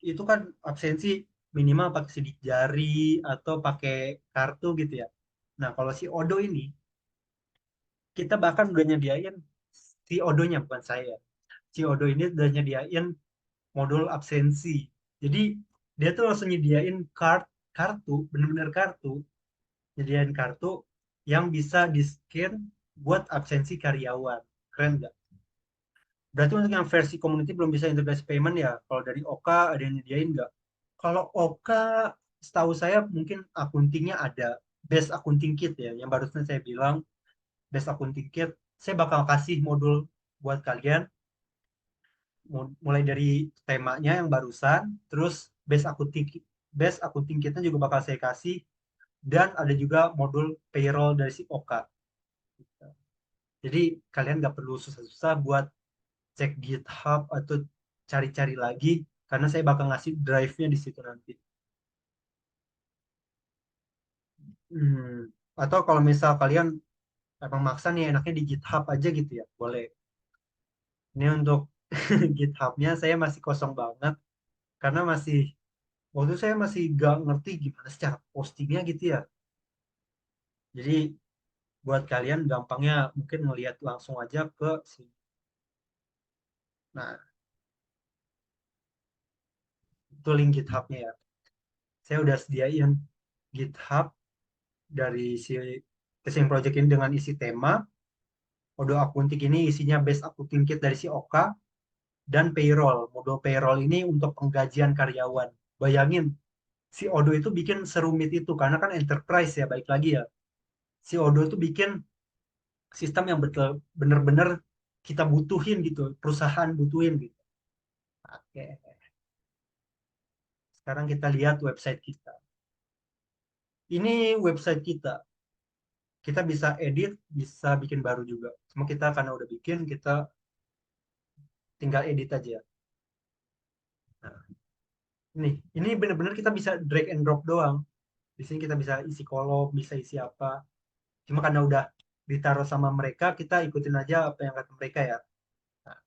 itu kan absensi minimal pakai sidik jari atau pakai kartu gitu ya. Nah, kalau si Odoo ini, kita bahkan udah nyediain si Odonya, bukan saya. Si Odoo ini udah nyediain modul absensi. Jadi, dia tuh langsung nyediain kartu, bener-bener kartu, nyediain kartu yang bisa di-scan buat absensi karyawan. Keren nggak? Berarti untuk yang versi community belum bisa integrasi payment ya. Kalau dari Oka ada yang nyediain nggak? Kalau Oka, setahu saya mungkin akuntingnya ada. Base Accounting Kit ya, yang barusan saya bilang. Base Accounting Kit, saya bakal kasih modul buat kalian. Mulai dari temanya yang barusan, terus Base Accounting Kitnya juga bakal saya kasih. Dan ada juga modul payroll dari si Oka. Jadi kalian nggak perlu susah-susah buat cek GitHub atau cari-cari lagi, karena saya bakal ngasih drive-nya di situ nanti. Atau kalau misal kalian emang maksa nih enaknya di GitHub aja gitu ya, boleh. Ini untuk GitHub-nya saya masih kosong banget, karena waktu saya masih gak ngerti gimana secara postingnya gitu ya. Jadi buat kalian gampangnya mungkin ngelihat langsung aja ke sini. Nah, itu link GitHub-nya ya. Saya udah sediain GitHub dari si casing project ini dengan isi tema. Modul akuntik ini isinya base accounting kit dari si Oka, dan payroll. Modul payroll ini untuk penggajian karyawan. Bayangin, si Odoo itu bikin serumit itu karena kan enterprise ya, baik lagi ya. Si Odoo itu bikin sistem yang betul bener-bener kita butuhin gitu, perusahaan butuhin gitu. Oke, sekarang kita lihat website kita. Ini website kita. Kita bisa edit, bisa bikin baru juga. Cuma kita karena udah bikin, kita tinggal edit aja. Nah, ini bener-bener kita bisa drag and drop doang. Di sini kita bisa isi kolom, bisa isi apa. Cuma karena udah ditaruh sama mereka, kita ikutin aja apa yang kata mereka ya. Nah,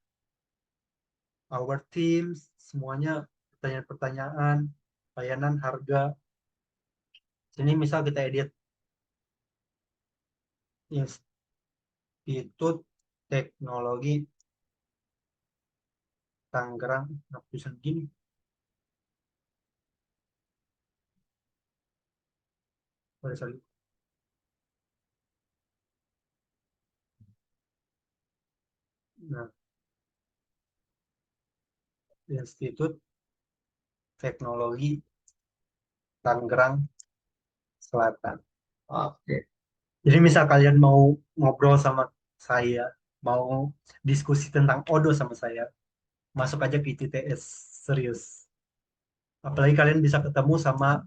our teams, semuanya pertanyaan-pertanyaan, layanan, harga. Sini misal kita edit Institut Teknologi Tangerang, nah, tulisan gini. Sorry. Nah, Institut Teknologi Tangerang Selatan. Oke. Jadi misal kalian mau ngobrol sama saya, mau diskusi tentang Odo sama saya, masuk aja ke ITTS, serius. Apalagi kalian bisa ketemu sama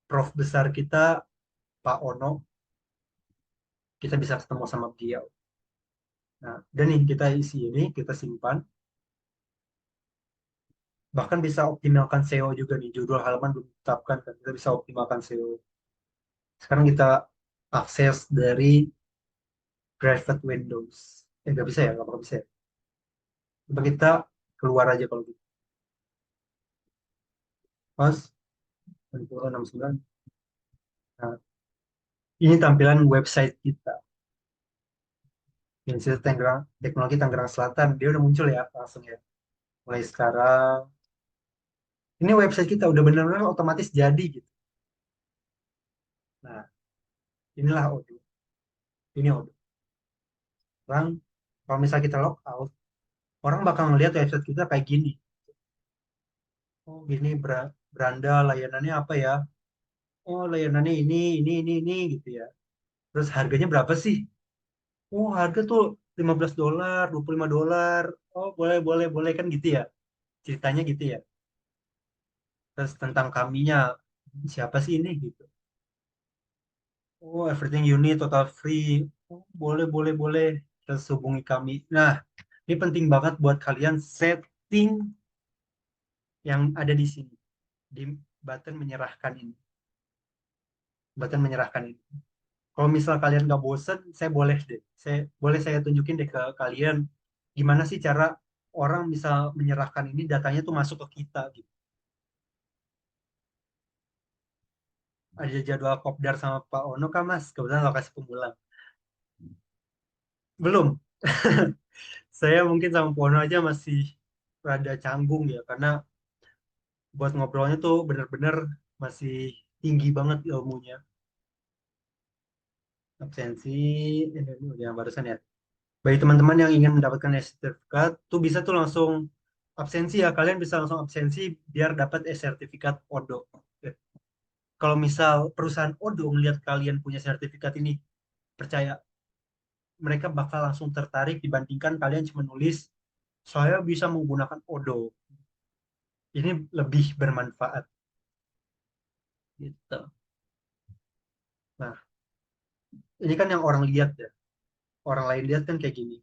prof besar kita, Pak Ono, kita bisa ketemu sama beliau. Nah, dan nih kita isi ini, kita simpan, bahkan bisa optimalkan SEO juga nih, judul halaman belum ditetapkan, kan kita bisa optimalkan SEO. Sekarang kita akses dari private windows. Nggak bisa ya, nggak bakal bisa ya. Coba kita keluar aja kalau gitu. Pas, 69. Nah, ini tampilan website kita. Institut Teknologi Tangerang Selatan. Dia udah muncul ya, langsung ya. Mulai sekarang. Ini website kita udah benar-benar otomatis jadi gitu. Nah, inilah Odoo. Ini Odoo. Orang, kalau misalnya kita log out, orang bakal ngelihat website kita kayak gini. Oh, gini beranda layanannya apa ya? Oh, layanannya ini gitu ya. Terus harganya berapa sih? Oh, harga tuh $15, $25. Oh, boleh kan gitu ya. Ceritanya gitu ya. Terus tentang kaminya, siapa sih ini gitu. Oh, everything you need total free. Oh, boleh. Terus hubungi kami. Nah, ini penting banget buat kalian setting yang ada di sini. Di button menyerahkan ini. Button menyerahkan ini. Kalau misal kalian nggak bosen, saya boleh deh. Saya tunjukin deh ke kalian gimana sih cara orang bisa menyerahkan ini datanya tuh masuk ke kita gitu. Ada jadwal kopdar sama Pak Ono kan Mas? Kebetulan lokasi pemula. Belum. Saya mungkin sama Pak Ono aja masih rada canggung ya karena buat ngobrolnya tuh bener-bener masih tinggi banget ilmunya. Absensi ini udah yang barusan ya. Bagi teman-teman yang ingin mendapatkan sertifikat tuh bisa tuh langsung absensi ya. Kalian bisa langsung absensi biar dapat sertifikat Odo. Kalau misal perusahaan Odo melihat kalian punya sertifikat ini, percaya mereka bakal langsung tertarik dibandingkan kalian cuma nulis saya bisa menggunakan Odo. Ini lebih bermanfaat gitu. Nah, ini kan yang orang lihat ya. Orang lain lihat kan kayak gini.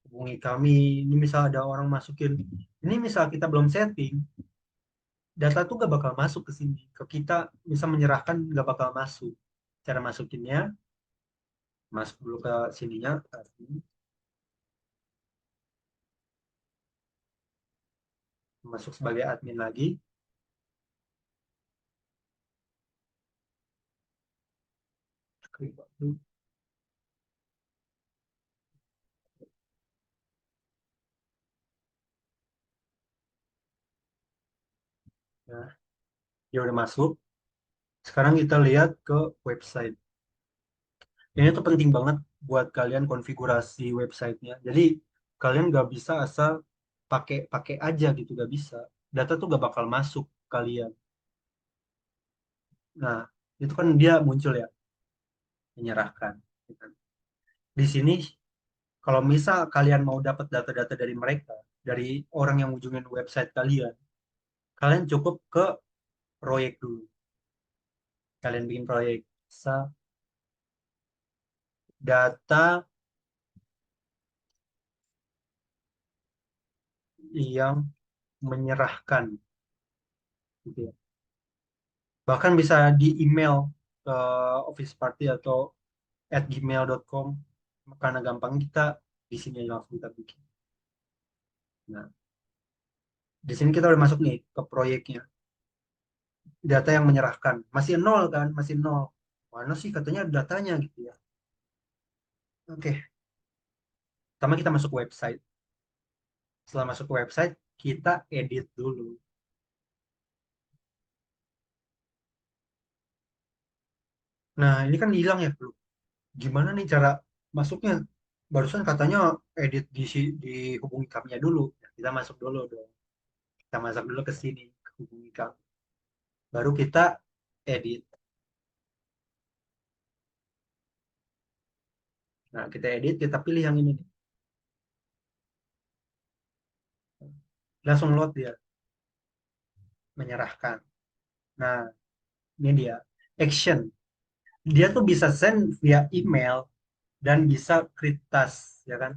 Hubungi kami, ini misal ada orang masukin. Ini misal kita belum setting, data tuh gak bakal masuk ke sini. Ke kita bisa menyerahkan gak bakal masuk. Cara masukinnya, masuk dulu ke sininya. Masuk sebagai admin lagi. Nah, dia udah masuk. Sekarang kita lihat ke website. Ini tuh penting banget buat kalian konfigurasi websitenya. Jadi kalian nggak bisa asal pakai pakai aja gitu, nggak bisa. Data tuh nggak bakal masuk ke kalian. Nah, itu kan dia muncul ya, menyerahkan. Di sini, kalau misal kalian mau dapat data-data dari mereka, dari orang yang ujungin website kalian, kalian cukup ke proyek dulu. Kalian bikin proyek. Data yang menyerahkan. Gitu ya. Bahkan bisa di email ke office party atau @gmail.com, karena gampang kita di sini langsung kita bikin. Nah, di sini kita udah masuk nih ke proyeknya. Data yang menyerahkan masih nol kan, masih nol. Mana sih katanya datanya gitu ya. Oke, pertama kita masuk website. Setelah masuk ke website, kita edit dulu. Nah, ini kan hilang ya, Bro. Gimana nih cara masuknya? Barusan katanya edit dihubungi kami dulu. Nah, kita masuk dulu dong. Kita masuk dulu ke sini, hubungi kami. Baru kita edit. Nah, kita edit, kita pilih yang ini nih. Langsung load dia, menyerahkan. Nah, ini dia. Action. Dia tuh bisa send via email dan bisa create task, ya kan?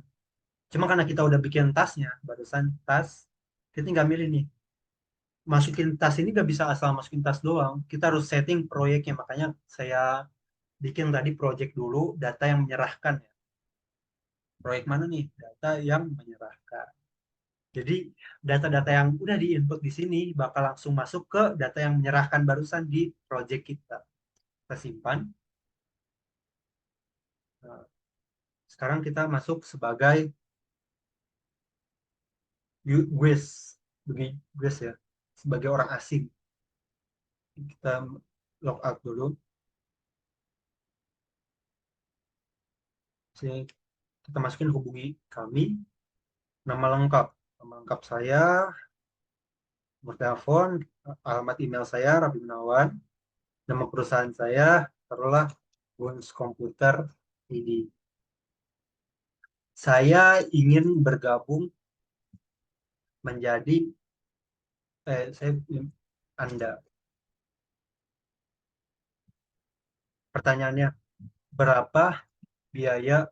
Cuma karena kita udah bikin tasnya, barusan tas, kita tinggal milih nih. Masukin tas ini gak bisa asal masukin tas doang. Kita harus setting proyeknya. Makanya saya bikin tadi project dulu, data yang menyerahkan ya. Proyek mana nih? Data yang menyerahkan. Jadi data-data yang udah di-input di sini bakal langsung masuk ke data yang menyerahkan barusan di project kita. Kita simpan. Nah, sekarang kita masuk sebagai guest, guest ya, sebagai orang asing. Kita log out dulu. Sini kita masukin hubungi kami, nama lengkap. Nama lengkap saya, nomor telepon, alamat email saya, Rabi Gunawan, nama perusahaan saya, taruhlah Guns Computer ID. Saya ingin bergabung menjadi Anda. Pertanyaannya, berapa biaya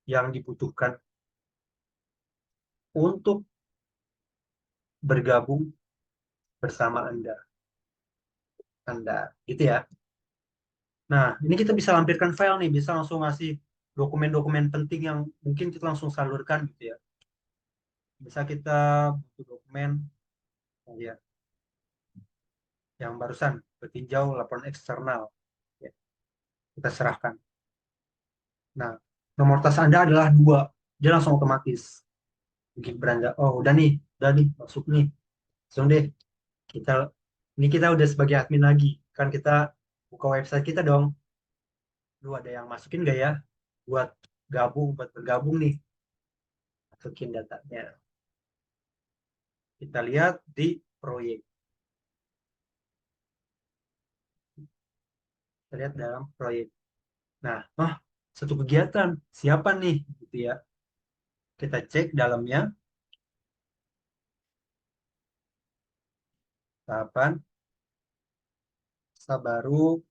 yang dibutuhkan untuk bergabung bersama Anda? Gitu ya. Nah, ini kita bisa lampirkan file nih, bisa langsung ngasih dokumen-dokumen penting yang mungkin kita langsung salurkan gitu ya. Bisa kita butuh dokumen, ya, yang barusan bertinjau laporan eksternal, ya, kita serahkan. Nah, nomor tas Anda adalah 2, dia langsung otomatis. Mungkin beranda, oh udah nih, masuk nih. Langsung deh, kita ini kita udah sebagai admin lagi, kan kita buka website kita dong. Lu ada yang masukin gak ya buat bergabung nih, masukin datanya. Kita lihat di proyek. Kita lihat dalam proyek. Nah, satu kegiatan. Siapa nih? Gitu ya. Kita cek dalamnya. Tahapan. Baru.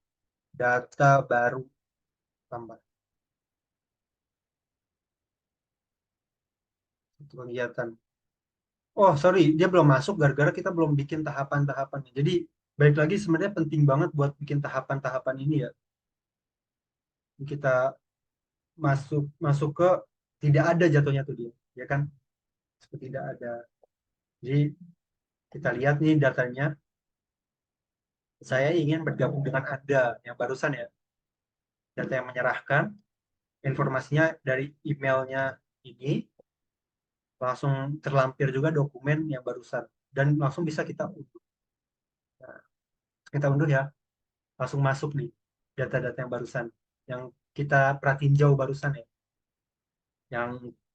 Data baru. Tambah. Satu kegiatan. Oh, sorry. Dia belum masuk gara-gara kita belum bikin tahapan-tahapannya. Jadi, balik lagi sebenarnya penting banget buat bikin tahapan-tahapan ini ya. Kita masuk ke tidak ada jatuhnya tuh dia, ya kan? Seperti tidak ada. Jadi kita lihat nih datanya. Saya ingin bergabung dengan Anda yang barusan ya. Data yang menyerahkan informasinya dari emailnya ini langsung terlampir juga dokumen yang barusan dan langsung bisa kita unduh. Nah, kita unduh ya. Langsung masuk nih data-data yang barusan yang kita perhatiin jauh barusan ya.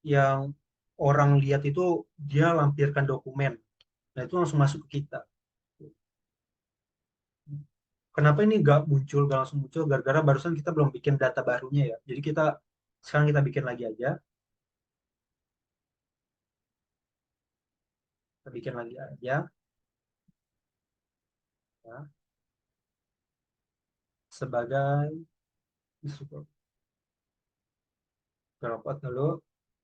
Yang orang lihat itu dia lampirkan dokumen. Nah, itu langsung masuk ke kita. Kenapa ini nggak langsung muncul? Gara-gara barusan kita belum bikin data barunya ya. Jadi sekarang kita bikin lagi aja. Kita bikin lagi aja. Ya. Sebagai robot dulu.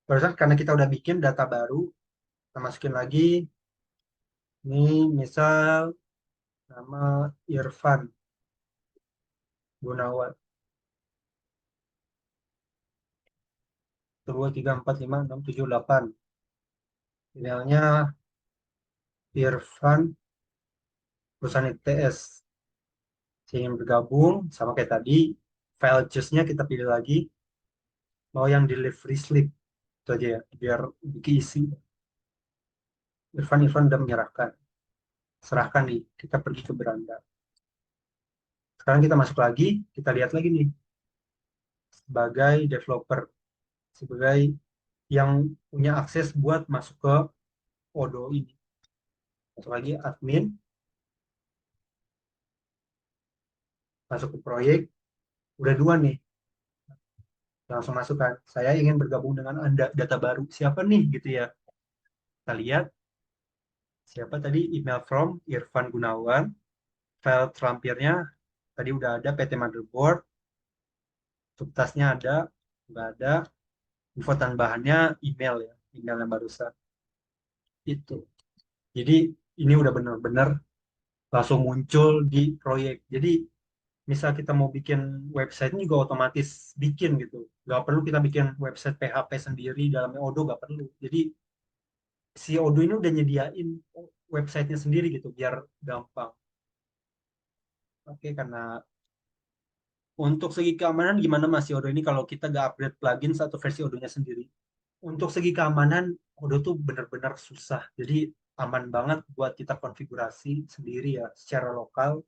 Barusan karena kita udah bikin data baru, kita masukin lagi. Ini misal nama Irfan Gunawan. 2, 3, 4, 5, 6, 7, 8. Emailnya Irfan perusahaan ITS. Saya ingin bergabung sama kayak tadi. File choose-nya kita pilih lagi. Mau yang delivery slip. Itu aja ya, biar diisi. Irfan udah menyerahkan. Serahkan nih, kita pergi ke beranda. Sekarang kita masuk lagi, kita lihat lagi nih. Sebagai developer, sebagai yang punya akses buat masuk ke Odoo ini. Masuk lagi admin, masuk ke proyek, udah 2 nih. Langsung masukkan, saya ingin bergabung dengan Anda, data baru. Siapa nih gitu ya. Kita lihat, siapa tadi email from Irfan Gunawan, file terampirnya, tadi udah ada PT Motherboard, subtasnya ada, nggak ada, info tambahannya email ya, email yang barusan. Itu. Jadi ini udah benar-benar langsung muncul di proyek. Jadi misal kita mau bikin website ini juga otomatis bikin gitu. Nggak perlu kita bikin website PHP sendiri dalamnya Odoo, nggak perlu. Jadi si Odoo ini udah nyediain websitenya sendiri gitu biar gampang. Oke, karena untuk segi keamanan gimana Mas si Odoo ini kalau kita nggak upgrade plugin atau versi Odoo-nya sendiri? Untuk segi keamanan Odoo tuh benar-benar susah. Jadi aman banget buat kita konfigurasi sendiri ya secara lokal.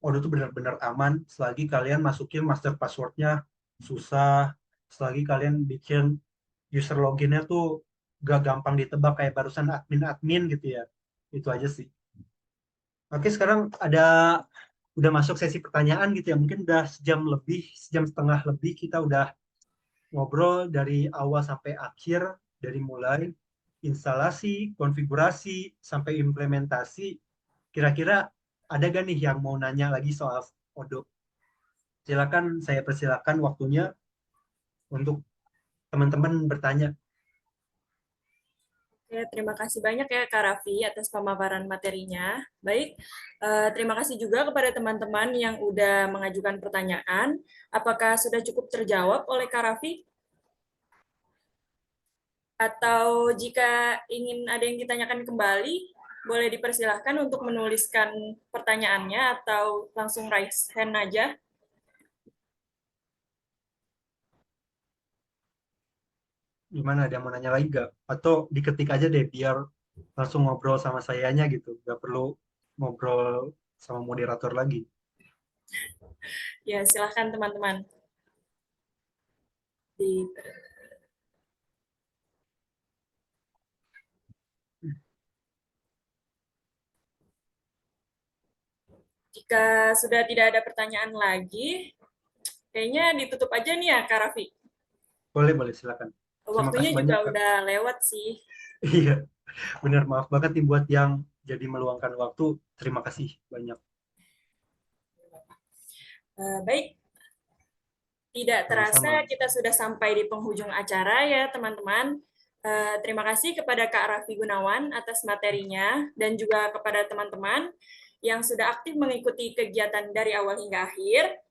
Odoo tuh benar-benar aman selagi kalian masukin master password-nya susah, selagi kalian bikin user login-nya tuh gak gampang ditebak kayak barusan admin-admin gitu ya. Itu aja sih. Oke, sekarang udah masuk sesi pertanyaan gitu ya. Mungkin udah sejam setengah lebih kita udah ngobrol dari awal sampai akhir, dari mulai instalasi, konfigurasi, sampai implementasi. Kira-kira ada gak nih yang mau nanya lagi soal Odoo? Silakan, saya persilakan waktunya untuk teman-teman bertanya. Oke, terima kasih banyak ya Kak Raffi atas pemaparan materinya. Baik, terima kasih juga kepada teman-teman yang udah mengajukan pertanyaan. Apakah sudah cukup terjawab oleh Kak Raffi? Atau jika ingin ada yang ditanyakan kembali, boleh dipersilahkan untuk menuliskan pertanyaannya atau langsung raise hand aja. Gimana, ada yang mau nanya lagi nggak? Atau diketik aja deh biar langsung ngobrol sama sayanya gitu. Nggak perlu ngobrol sama moderator lagi. Ya, silahkan teman-teman. Di Jika sudah tidak ada pertanyaan lagi, kayaknya ditutup aja nih ya, Kak Raffi. Boleh, silakan. Terima Waktunya kasih juga banyak, Kak. udah lewat sih. Iya, benar. Maaf banget nih buat yang jadi meluangkan waktu. Terima kasih banyak. Baik, tidak terasa Sama-sama. kita sudah sampai di penghujung acara ya, teman-teman. Terima kasih kepada Kak Raffi Gunawan atas materinya dan juga kepada teman-teman yang sudah aktif mengikuti kegiatan dari awal hingga akhir.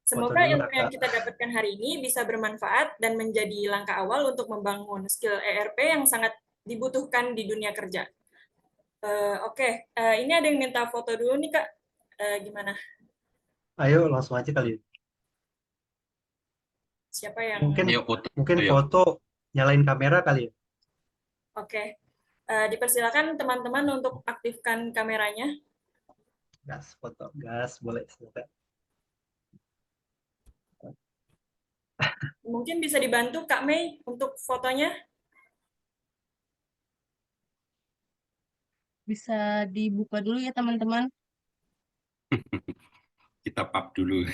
Foto Semoga dulu, ilmu yang Kakak. kita dapatkan hari ini bisa bermanfaat dan menjadi langkah awal untuk membangun skill ERP yang sangat dibutuhkan di dunia kerja. Oke, ini ada yang minta foto dulu nih Kak. Gimana? Ayo langsung aja kali. Siapa yang? Mungkin Ayo foto. mungkin Ayo. foto nyalain kamera kali ya. Oke, dipersilakan teman-teman untuk aktifkan kameranya. Gas, foto. Gas, boleh. Silakan. Mungkin bisa dibantu Kak Mei untuk fotonya. Bisa dibuka dulu ya teman-teman. Kita pub dulu.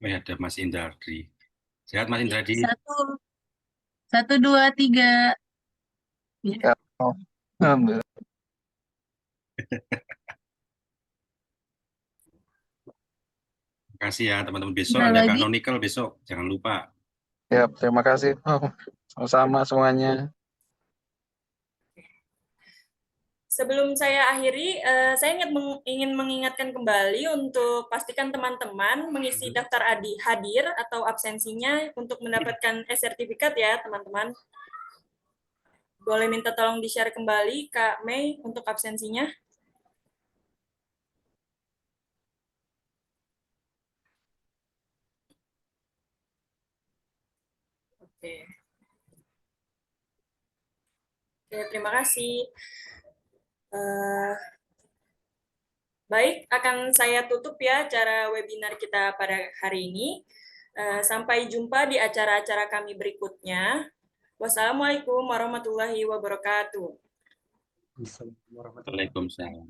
Ada Mas Indradi. Sehat Mas Indradi? Satu, dua, tiga. Ya. Alhamdulillah. Terima kasih ya teman-teman. Besok Ada ada Kak lagi? Nonikel besok. Jangan lupa. Ya, terima kasih. Sama-sama semuanya. Sebelum saya akhiri, saya ingin mengingatkan kembali untuk pastikan teman-teman mengisi daftar hadir atau absensinya untuk mendapatkan e-sertifikat ya, teman-teman. Boleh minta tolong di-share kembali, Kak Mei, untuk absensinya. Oke. Oke, terima kasih. Baik, akan saya tutup ya acara webinar kita pada hari ini. Sampai jumpa di acara-acara kami berikutnya. Wassalamualaikum warahmatullahi wabarakatuh. Assalamualaikum warahmatullahi wabarakatuh. Waalaikumsalam.